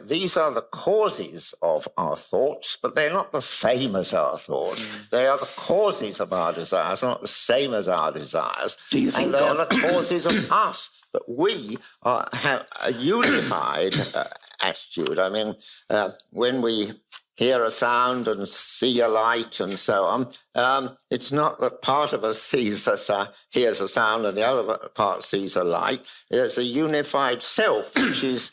These are the causes of our thoughts, but they're not the same as our thoughts. They are the causes of our desires, not the same as our desires. Do you think and they are the causes of us. But we have a unified attitude. I mean, when we hear a sound and see a light and so on, it's not that part of us hears a sound and the other part sees a light. There's a unified self which is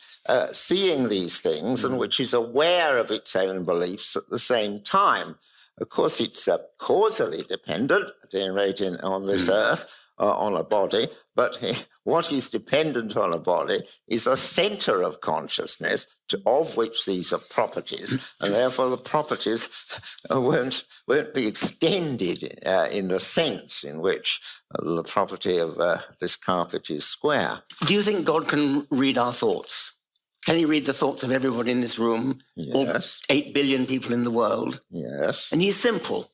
seeing these things and which is aware of its own beliefs at the same time. Of course, it's causally dependent, at any rate on this earth, on a body, but what is dependent on a body is a centre of consciousness of which these are properties, and therefore the properties won't be extended in the sense in which the property of this carpet is square. Do you think God can read our thoughts? Can he read the thoughts of everyone in this room? Yes. All 8 billion people in the world? Yes. And he's simple.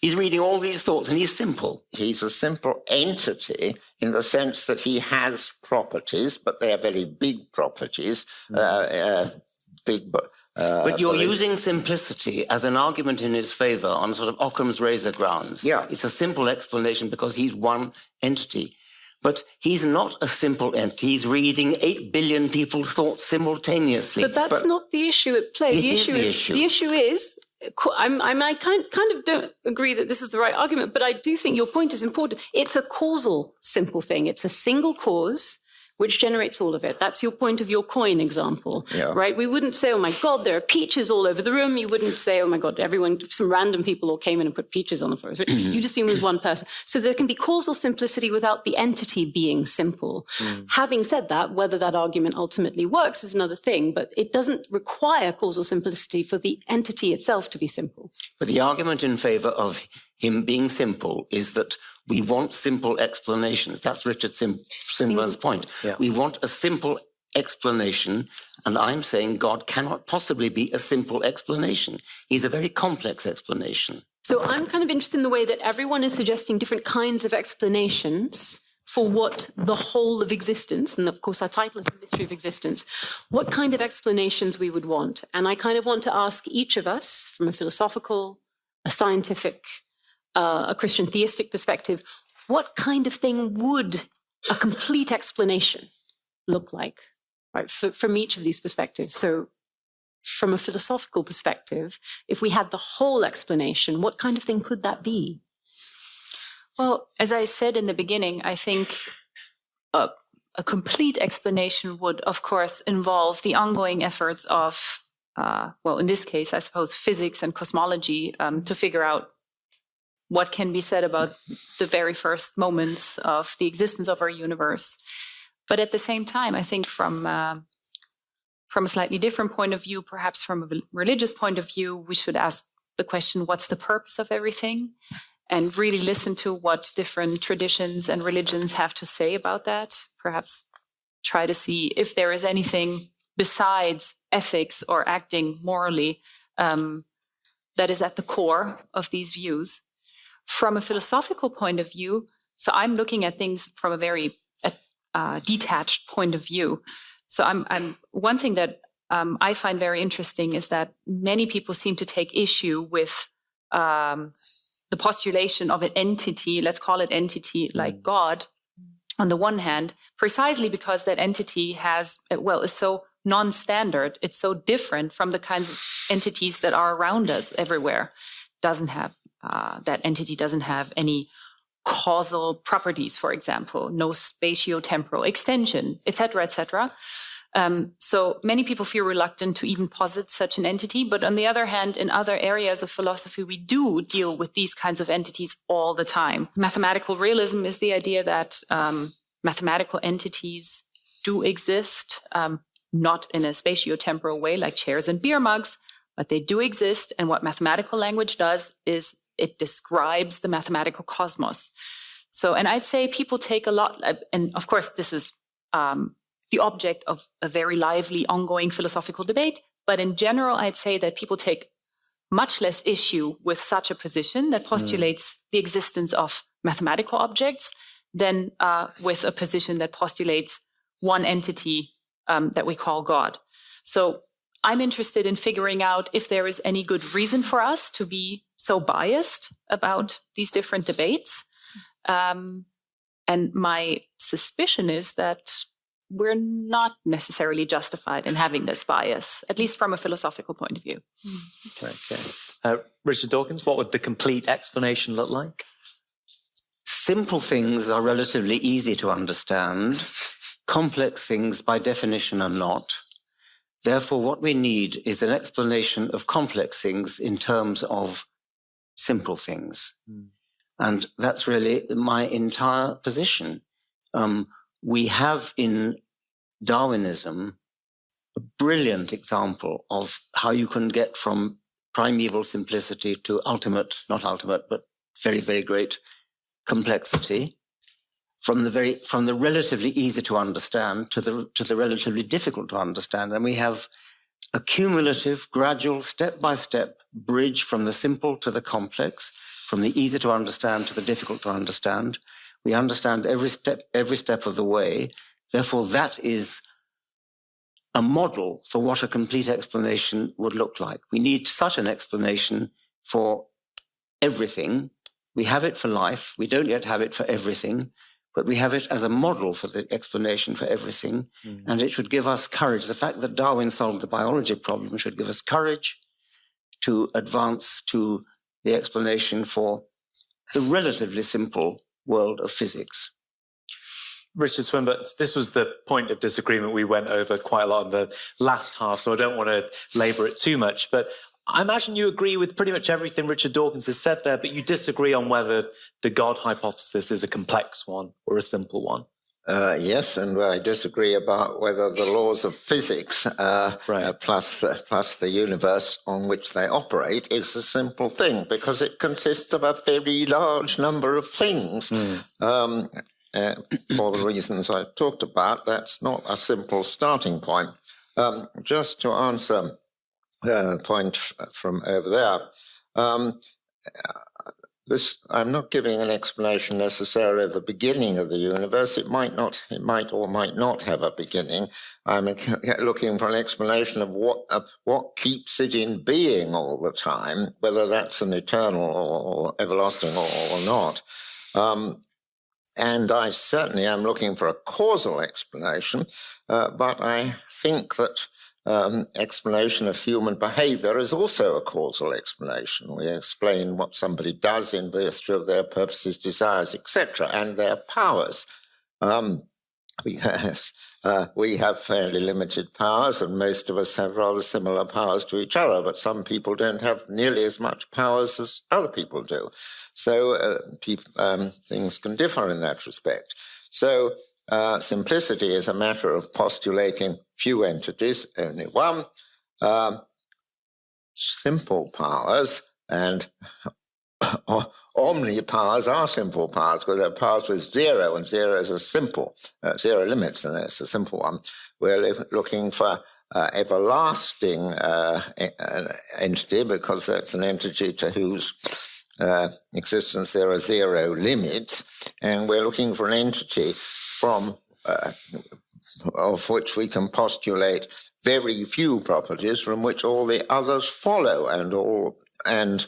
He's reading all these thoughts and he's simple. He's a simple entity in the sense that he has properties, but they are very big properties. But you're using simplicity as an argument in his favour on sort of Occam's razor grounds. Yeah. It's a simple explanation because he's one entity. But he's not a simple entity. He's reading 8 billion people's thoughts simultaneously. But that's not the issue at play. It is the issue. The issue is, I kind of don't agree that this is the right argument, but I do think your point is important. It's a causal simple thing. It's a single cause which generates all of it. That's your point of your coin example, right? We wouldn't say, oh my God, there are peaches all over the room. You wouldn't say, oh my God, some random people all came in and put peaches on the floor. You just assume there's one person. So there can be causal simplicity without the entity being simple. Having said that, whether that argument ultimately works is another thing, but it doesn't require causal simplicity for the entity itself to be simple. But the argument in favour of him being simple is that we want simple explanations. That's Richard Swinburne's point. Yeah. We want a simple explanation, and I'm saying God cannot possibly be a simple explanation. He's a very complex explanation. So I'm kind of interested in the way that everyone is suggesting different kinds of explanations for what the whole of existence, and of course our title is The Mystery of Existence, what kind of explanations we would want. And I kind of want to ask each of us, from a philosophical, a scientific, a Christian theistic perspective, what kind of thing would a complete explanation look like, right, from each of these perspectives? So from a philosophical perspective, if we had the whole explanation, what kind of thing could that be? Well, as I said in the beginning, I think a complete explanation would, of course, involve the ongoing efforts of, in this case, I suppose, physics and cosmology to figure out what can be said about the very first moments of the existence of our universe. But at the same time, I think from a slightly different point of view, perhaps from a religious point of view, we should ask the question, what's the purpose of everything? And really listen to what different traditions and religions have to say about that. Perhaps try to see if there is anything besides ethics or acting morally that is at the core of these views. From a philosophical point of view, so I'm looking at things from a very detached point of view. So I'm one thing that I find very interesting is that many people seem to take issue with the postulation of an entity, let's call it entity like God, on the one hand, precisely because that entity is so non-standard, it's so different from the kinds of entities that are around us everywhere. That entity doesn't have any causal properties, for example, no spatio-temporal extension, etc., etc. So many people feel reluctant to even posit such an entity. But on the other hand, in other areas of philosophy, we do deal with these kinds of entities all the time. Mathematical realism is the idea that mathematical entities do exist, not in a spatiotemporal way like chairs and beer mugs, but they do exist. And what mathematical language does is it describes the mathematical cosmos. So, and I'd say people take a lot, and of course, this is the object of a very lively, ongoing philosophical debate. But in general, I'd say that people take much less issue with such a position that postulates the existence of mathematical objects than with a position that postulates one entity that we call God. So I'm interested in figuring out if there is any good reason for us to be so biased about these different debates. And my suspicion is that we're not necessarily justified in having this bias, at least from a philosophical point of view. Okay. Richard Dawkins, what would the complete explanation look like? Simple things are relatively easy to understand. Complex things, by definition, are not. Therefore, what we need is an explanation of complex things in terms of simple things. And that's really my entire position. We have in Darwinism a brilliant example of how you can get from primeval simplicity to not ultimate, but very, very great complexity, from the relatively easy to understand to the relatively difficult to understand. And we have a cumulative, gradual, step-by-step bridge from the simple to the complex, from the easy to understand to the difficult to understand. We understand every step of the way. Therefore, that is a model for what a complete explanation would look like. We need such an explanation for everything. We have it for life. We don't yet have it for everything, but we have it as a model for the explanation for everything. And it should give us courage. The fact that Darwin solved the biology problem should give us courage to advance to the explanation for the relatively simple world of physics. Richard Swinburne, this was the point of disagreement we went over quite a lot in the last half, so I don't want to labour it too much. But I imagine you agree with pretty much everything Richard Dawkins has said there, but you disagree on whether the God hypothesis is a complex one or a simple one. Yes, and I disagree about whether the laws of physics plus the universe on which they operate is a simple thing, because it consists of a very large number of things. For the reasons I talked about, that's not a simple starting point. Just to answer the point from over there, I'm not giving an explanation necessarily of the beginning of the universe. It might or might not have a beginning. I'm looking for an explanation of what keeps it in being all the time, whether that's an eternal or everlasting or not. And I certainly am looking for a causal explanation, but I think that explanation of human behavior is also a causal explanation. We explain what somebody does in virtue of their purposes, desires, etc., and their powers. We have fairly limited powers, and most of us have rather similar powers to each other, but some people don't have nearly as much powers as other people do. So things can differ in that respect. So simplicity is a matter of postulating few entities, only one, simple powers, and omnipowers are simple powers, because they're powers with zero, and zero is a simple, zero limits, and it's a simple one. We're looking for everlasting entity, because that's an entity to whose existence there are zero limits, and we're looking for an entity from of which we can postulate very few properties from which all the others follow, and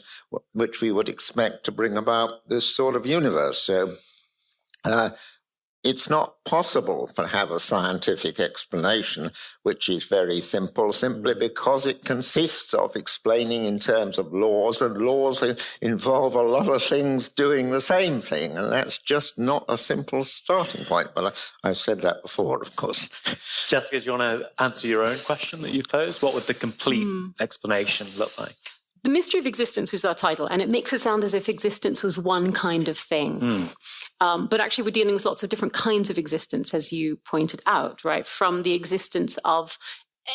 which we would expect to bring about this sort of universe. So it's not possible to have a scientific explanation which is very simple, simply because it consists of explaining in terms of laws, and laws involve a lot of things doing the same thing, and that's just not a simple starting point. But I've said that before, of course. Jessica, do you want to answer your own question that you posed? What would the complete explanation look like? The Mystery of Existence was our title, and it makes it sound as if existence was one kind of thing. But actually, we're dealing with lots of different kinds of existence, as you pointed out, right? From the existence of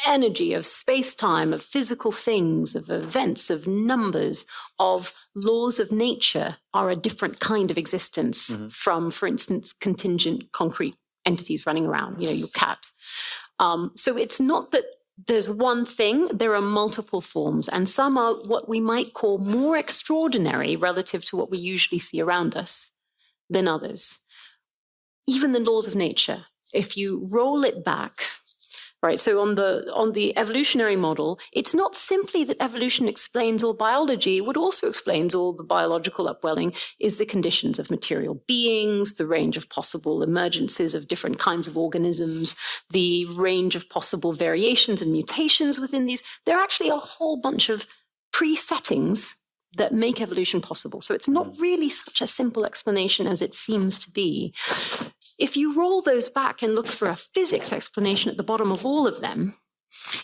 energy, of space-time, of physical things, of events, of numbers, of laws of nature are a different kind of existence from, for instance, contingent concrete entities running around, your cat. So it's not that there's one thing, there are multiple forms, and some are what we might call more extraordinary relative to what we usually see around us than others. Even the laws of nature, if you roll it back, right? So on the evolutionary model, it's not simply that evolution explains all biology. What also explains all the biological upwelling is the conditions of material beings, the range of possible emergences of different kinds of organisms, the range of possible variations and mutations within these. There are actually a whole bunch of pre-settings that make evolution possible. So it's not really such a simple explanation as it seems to be. If you roll those back and look for a physics explanation at the bottom of all of them,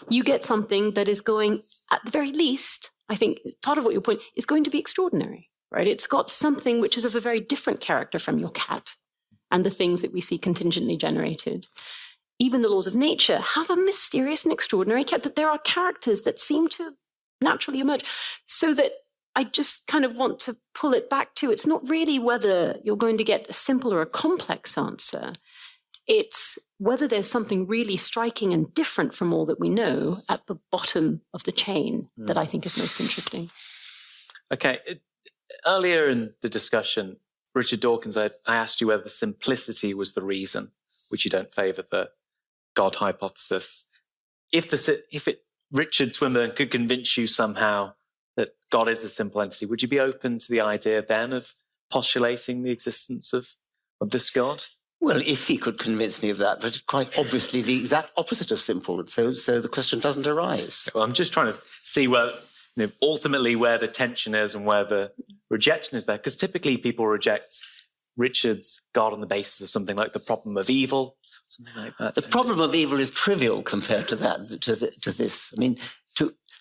you get something that is going, at the very least, I think part of what your point is going to be extraordinary, right? It's got something which is of a very different character from your cat and the things that we see contingently generated. Even the laws of nature have a mysterious and extraordinary character, that there are characters that seem to naturally emerge. So that I just kind of want to pull it back to, it's not really whether you're going to get a simple or a complex answer. It's whether there's something really striking and different from all that we know at the bottom of the chain that I think is most interesting. Okay. Earlier in the discussion, Richard Dawkins, I asked you whether simplicity was the reason which you don't favour the God hypothesis. If Richard Swinburne could convince you somehow that God is a simple entity, would you be open to the idea then of postulating the existence of this God? Well, if he could convince me of that, but quite obviously the exact opposite of simple, so the question doesn't arise. Well, I'm just trying to see where, ultimately where the tension is and where the rejection is there, because typically people reject Richard's God on the basis of something like the problem of evil, something like that. The problem of evil is trivial compared to that, to this. I mean,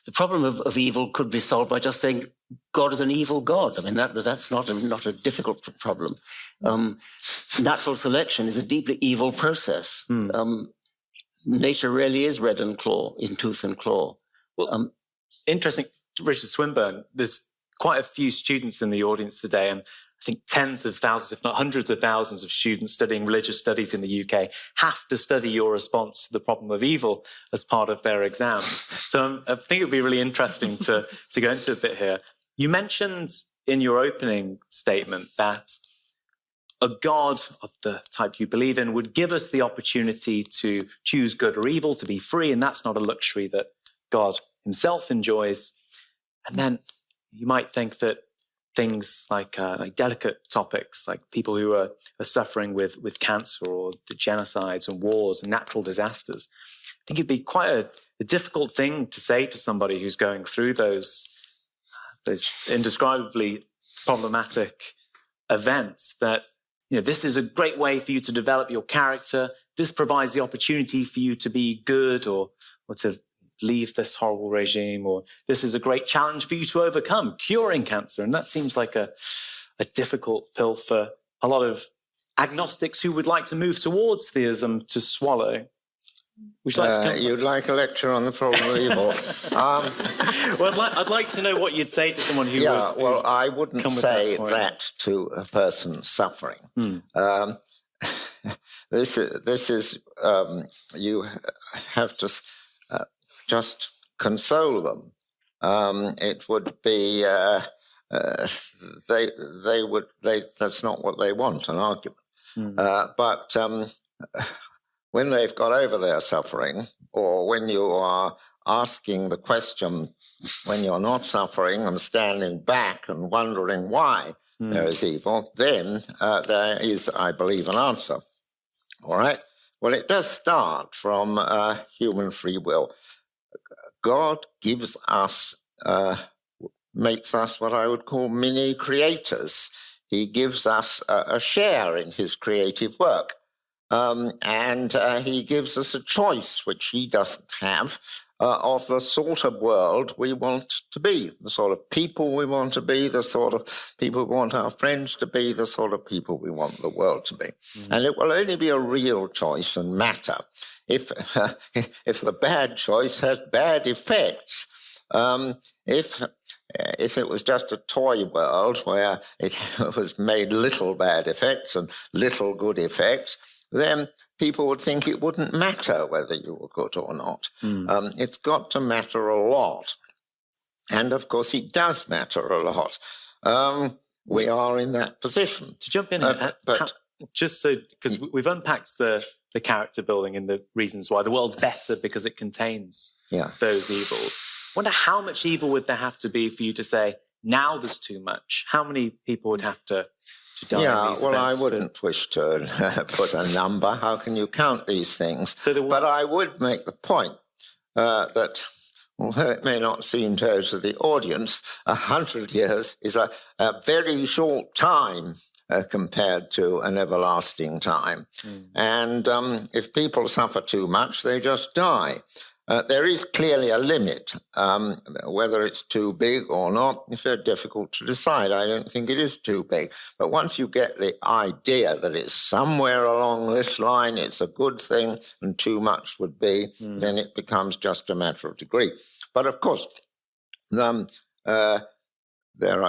the problem of evil could be solved by just saying God is an evil God. I mean, that's not a difficult problem. Natural selection is a deeply evil process. Nature really is red and claw, in tooth and claw. Well, interesting, Richard Swinburne, there's quite a few students in the audience today, and I think tens of thousands, if not hundreds of thousands of students studying religious studies in the UK have to study your response to the problem of evil as part of their exams. So I think it would be really interesting to go into a bit here. You mentioned in your opening statement that a God of the type you believe in would give us the opportunity to choose good or evil, to be free, and that's not a luxury that God himself enjoys. And then you might think that things like delicate topics, like people who are suffering with cancer or the genocides and wars and natural disasters. I think it'd be quite a difficult thing to say to somebody who's going through those indescribably problematic events that, this is a great way for you to develop your character. This provides the opportunity for you to be good or to leave this horrible regime, or this is a great challenge for you to overcome, curing cancer. And that seems like a difficult pill for a lot of agnostics who would like to move towards theism to swallow. Would you like to you'd like a lecture on the problem of evil? Well, I'd like to know what you'd say to someone who would... Well, I wouldn't say that to a person suffering. This is you have to just console them. It would be that's not what they want, an argument. But when they've got over their suffering, or when you are asking the question when you're not suffering and standing back and wondering why there is evil, then there is, I believe, an answer. All right. Well, it does start from human free will. God gives us, makes us what I would call mini creators. He gives us a share in his creative work. And he gives us a choice, which he doesn't have, of the sort of world we want to be, the sort of people we want to be, the sort of people we want our friends to be, the sort of people we want the world to be. And it will only be a real choice and matter if the bad choice has bad effects. If it was just a toy world where it was made little bad effects and little good effects, then people would think it wouldn't matter whether you were good or not. It's got to matter a lot. And, of course, it does matter a lot. We are in that position. To jump in, just so, because we've unpacked the character building and the reasons why the world's better because it contains those evils. I wonder how much evil would there have to be for you to say, now there's too much? How many people would have to die in these events? I wouldn't wish to put a number. How can you count these things? But I would make the point that, although it may not seem to the audience, 100 years is a very short time compared to an everlasting time. And if people suffer too much, they just die. There is clearly a limit. Whether it's too big or not, it's very difficult to decide. I don't think it is too big. But once you get the idea that it's somewhere along this line, it's a good thing, and too much would be, then it becomes just a matter of degree. But of course, there are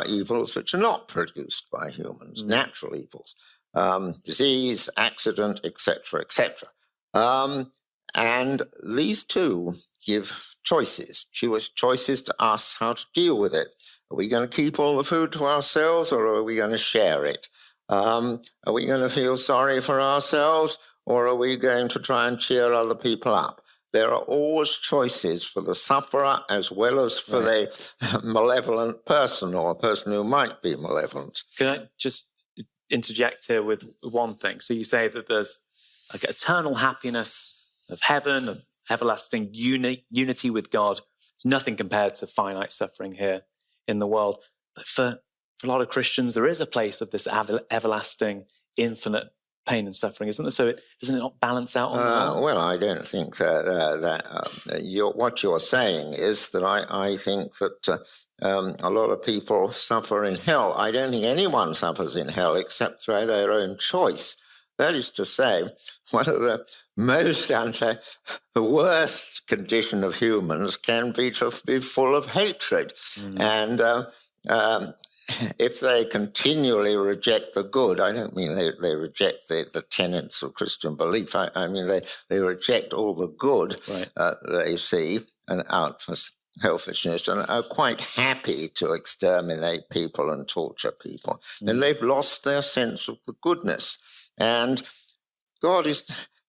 evils which are not produced by humans, natural evils, disease, accident, etc., etc. And these two give choices to us how to deal with it. Are we going to keep all the food to ourselves, or are we going to share it? Are we going to feel sorry for ourselves, or are we going to try and cheer other people up? There are always choices for the sufferer as well as for the malevolent person, or a person who might be malevolent. Can I just interject here with one thing? So you say that there's like eternal happiness of heaven, of everlasting unity with God. It's nothing compared to finite suffering here in the world. But for a lot of Christians, there is a place of this everlasting, infinite pain and suffering, isn't there? So doesn't it not balance out on that? Well, I don't think what you're saying is that I think that a lot of people suffer in hell. I don't think anyone suffers in hell except through their own choice. That is to say, one of the the worst condition of humans can be to be full of hatred. And if they continually reject the good, I don't mean they reject the tenets of Christian belief. I mean they reject all the good they see and out for selfishness, and are quite happy to exterminate people and torture people. Then they've lost their sense of the goodness. And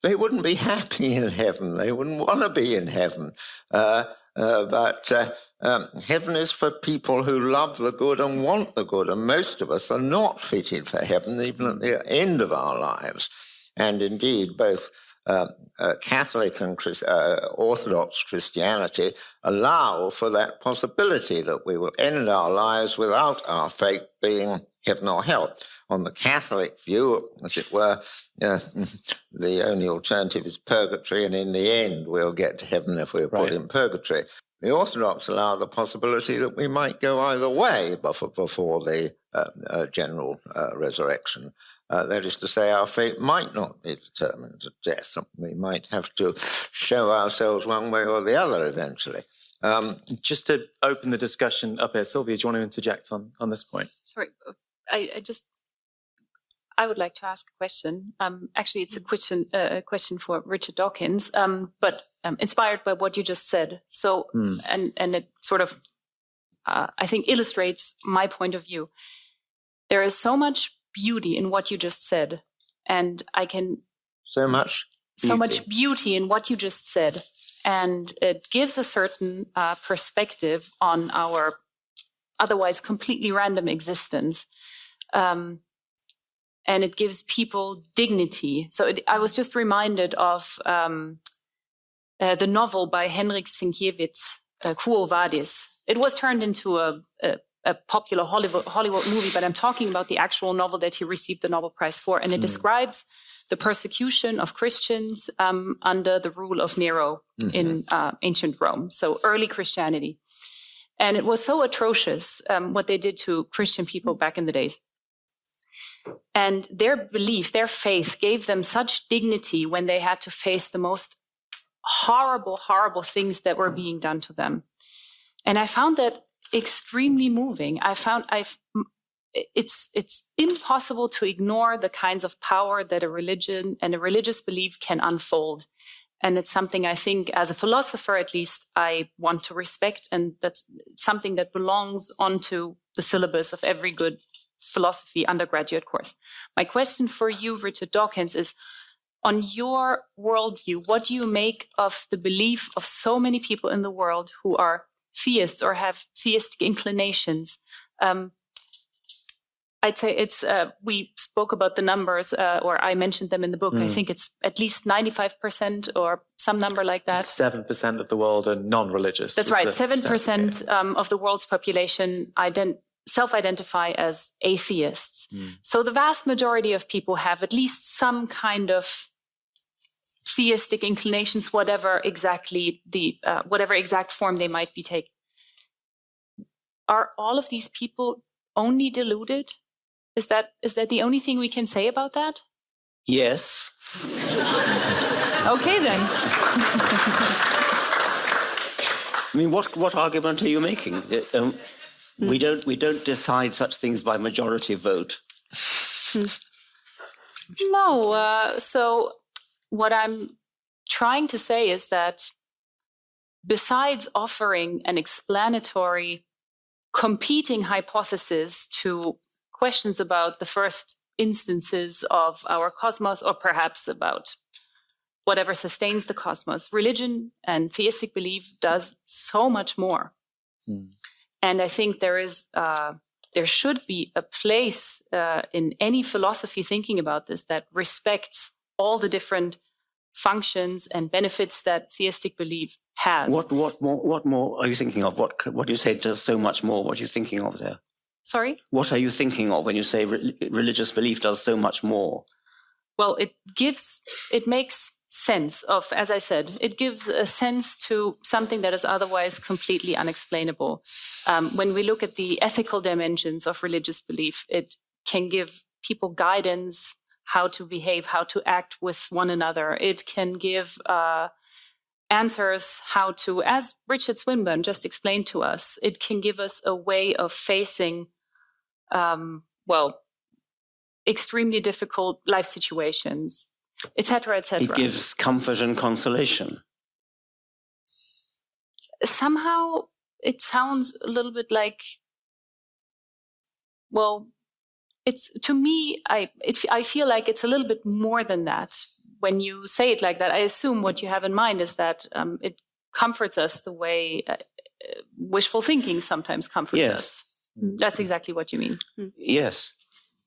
they wouldn't be happy in heaven. They wouldn't want to be in heaven. But heaven is for people who love the good and want the good. And most of us are not fitted for heaven, even at the end of our lives. And indeed, both Catholic and Orthodox Christianity allow for that possibility that we will end our lives without our fate being heaven or hell. On the Catholic view, as it were, the only alternative is purgatory, and in the end we'll get to heaven if we're put in purgatory. The Orthodox allow the possibility that we might go either way before the general resurrection. That is to say, our fate might not be determined at death. We might have to show ourselves one way or the other eventually. Just to open the discussion up here, Silvia, do you want to interject on this point? Sorry, I would like to ask a question. Actually, it's a question for Richard Dawkins, but inspired by what you just said. So, and it sort of, I think, illustrates my point of view. There is so much beauty in what you just said, and I can so much beauty in what you just said, and it gives a certain perspective on our otherwise completely random existence. and it gives people dignity. So I was just reminded of the novel by Henryk Sienkiewicz, Quo Vadis. It was turned into a popular Hollywood movie, but I'm talking about the actual novel that he received the Nobel Prize for. And it describes the persecution of Christians under the rule of Nero in ancient Rome, so early Christianity. And it was so atrocious what they did to Christian people back in the days. And their belief, their faith gave them such dignity when they had to face the most horrible, horrible things that were being done to them. And I found that extremely moving. It's impossible to ignore the kinds of power that a religion and a religious belief can unfold. And it's something I think, as a philosopher at least, I want to respect. And that's something that belongs onto the syllabus of every good philosophy undergraduate course. My question for you, Richard Dawkins, is, on your worldview, what do you make of the belief of so many people in the world who are theists or have theistic inclinations? I'd say it's, we spoke about the numbers, or I mentioned them in the book. I think it's at least 95% or some number like that. 7% of the world are non-religious. That's right. 7% of the world's population self-identify as atheists. So the vast majority of people have at least some kind of theistic inclinations, whatever exact form they might be taking. Are all of these people only deluded? Is that the only thing we can say about that? Yes. Okay, then. I mean, what argument are you making? We don't decide such things by majority vote. No. So what I'm trying to say is that besides offering an explanatory, competing hypothesis to questions about the first instances of our cosmos, or perhaps about whatever sustains the cosmos, religion and theistic belief does so much more. And I think there should be a place in any philosophy thinking about this that respects all the different functions and benefits that theistic belief has. What more are you thinking of? What do you say does so much more? What are you thinking of there? Sorry? What are you thinking of when you say religious belief does so much more? Well, it makes sense of, as I said, it gives a sense to something that is otherwise completely unexplainable. When we look at the ethical dimensions of religious belief, it can give people guidance, how to behave, how to act with one another. It can give answers how to, as Richard Swinburne just explained to us, it can give us a way of facing, extremely difficult life situations, etc., etc. It gives comfort and consolation. Somehow it sounds a little bit like, it's, to me, I feel like it's a little bit more than that. When you say it like that, I assume what you have in mind is that it comforts us the way wishful thinking sometimes comforts us. That's exactly what you mean. Yes.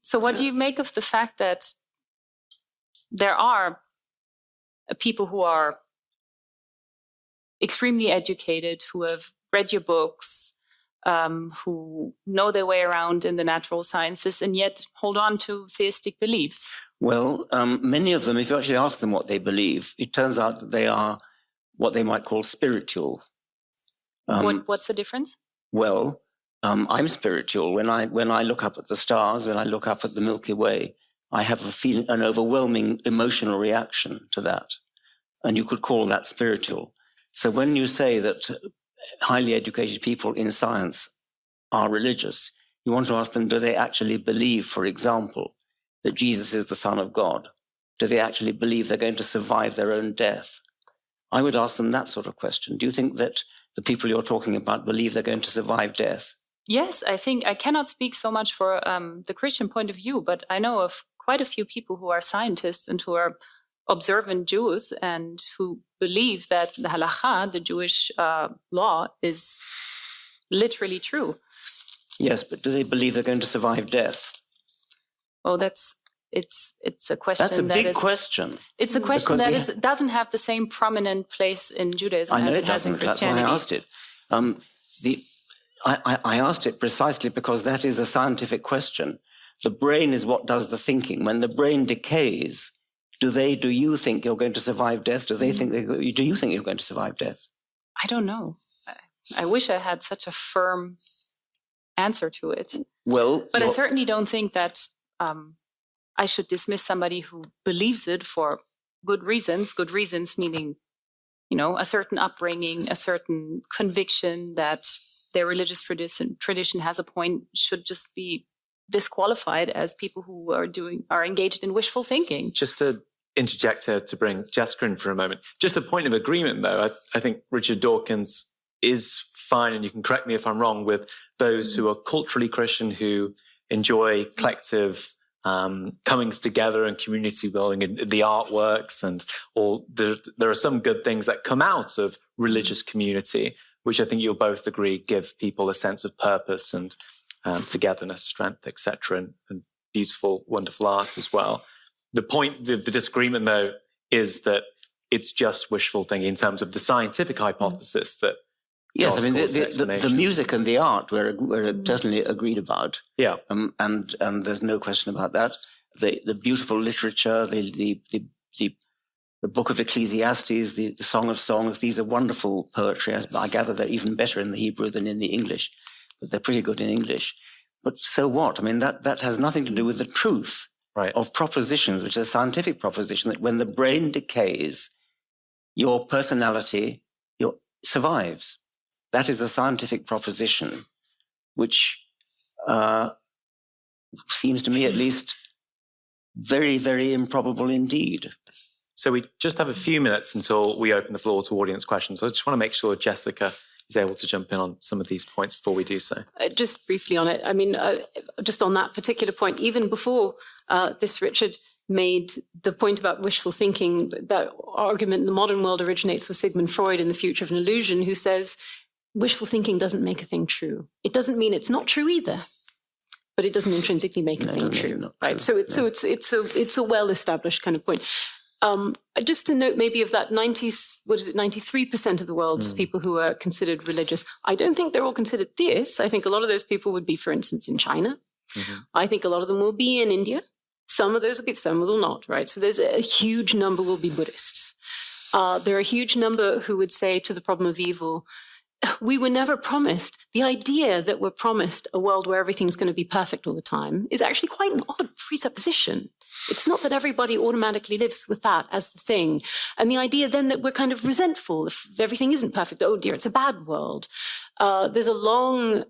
So what do you make of the fact that there are people who are extremely educated, who have read your books, who know their way around in the natural sciences, and yet hold on to theistic beliefs? Well, many of them, if you actually ask them what they believe, it turns out that they are what they might call spiritual. What's the difference? Well, I'm spiritual. When I look up at the stars, when I look up at the Milky Way, I have an overwhelming emotional reaction to that. And you could call that spiritual. So when you say that highly educated people in science are religious, you want to ask them, do they actually believe, for example, that Jesus is the Son of God? Do they actually believe they're going to survive their own death? I would ask them that sort of question. Do you think that the people you're talking about believe they're going to survive death? Yes, I think I cannot speak so much for the Christian point of view, but I know of quite a few people who are scientists and who are observant Jews and who believe that the halakha, the Jewish law, is literally true. Yes, but do they believe they're going to survive death? Oh, that's It's a question That's a big question. It's a question Because that doesn't have the same prominent place in Judaism I know as it it has in doesn't. That's why Christianity. I asked it. I asked it precisely because that is a scientific question. The brain is what does the thinking. When the brain decays, do you think you're going to survive death? Do you think you're going to survive death? I don't know. I wish I had such a firm answer to it. Well, But I certainly don't think that I should dismiss somebody who believes it for good reasons. Good reasons meaning, a certain upbringing, a certain conviction that their religious tradition has a point, should just be disqualified as people who are engaged in wishful thinking. Just to interject here to bring Jessica in for a moment, just a point of agreement though, I think Richard Dawkins is fine, and you can correct me if I'm wrong, with those who are culturally Christian, who enjoy collective comings together and community building and the artworks and all. There are some good things that come out of religious community, which I think you'll both agree give people a sense of purpose and togetherness, strength, etc., and beautiful, wonderful art as well. The point, the disagreement though, is that it's just wishful thinking in terms of the scientific hypothesis that. Yes, I mean, the music and the art we're totally agreed about. Yeah. And there's no question about that. The beautiful literature, the book of Ecclesiastes, the Song of Songs, these are wonderful poetry. I gather they're even better in the Hebrew than in the English, but they're pretty good in English. But so what? I mean, that has nothing to do with the truth of propositions, which is a scientific proposition that when the brain decays, your personality survives. That is a scientific proposition, which seems to me at least very, very improbable indeed. So we just have a few minutes until we open the floor to audience questions. So I just want to make sure Jessica is able to jump in on some of these points before we do so. Just briefly on it. I mean, just on that particular point, even before this, Richard made the point about wishful thinking. That argument in the modern world originates with Sigmund Freud in The Future of an Illusion, who says wishful thinking doesn't make a thing true. It doesn't mean it's not true either, but it doesn't intrinsically make a thing true, right? So it's a well-established kind of point. Just to note, maybe of that 93% of the world's people who are considered religious, I don't think they're all considered theists. I think a lot of those people would be, for instance, in China. I think a lot of them will be in India. Some of those will be, some will not, right? So there's a huge number will be Buddhists. There are a huge number who would say to the problem of evil, we were never promised. The idea that we're promised a world where everything's going to be perfect all the time is actually quite an odd presupposition. It's not that everybody automatically lives with that as the thing. And the idea then that we're kind of resentful if everything isn't perfect. Oh dear, it's a bad world. There's a long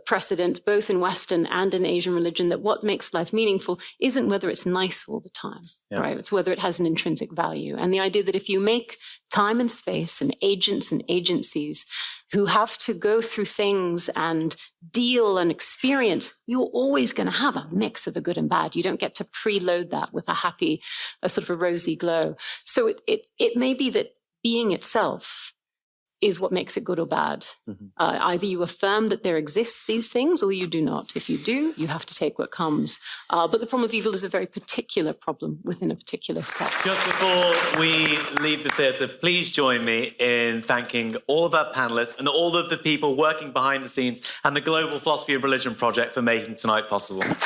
precedent, both in Western and in Asian religion, that what makes life meaningful isn't whether it's nice all the time, right? It's whether it has an intrinsic value. And the idea that if you make time and space and agents and agencies who have to go through things and deal and experience, you're always going to have a mix of the good and bad. You don't get to preload that with a sort of a rosy glow. So it may be that being itself is what makes it good or bad. Either you affirm that there exists these things or you do not. If you do, you have to take what comes. But the problem of evil is a very particular problem within a particular set. Just before we leave the theatre, please join me in thanking all of our panellists and all of the people working behind the scenes and the Global Philosophy of Religion Project for making tonight possible. Thank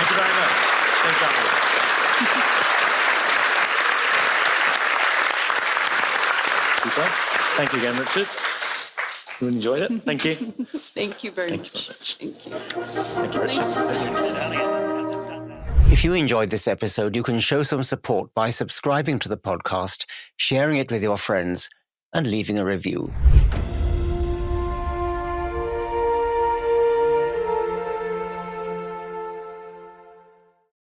you very much. Thanks, Emily. Thank you again, Richard. You enjoyed it? Thank you. Thank you very much. Thank you, Richard. If you enjoyed this episode, you can show some support by subscribing to the podcast, sharing it with your friends, and leaving a review.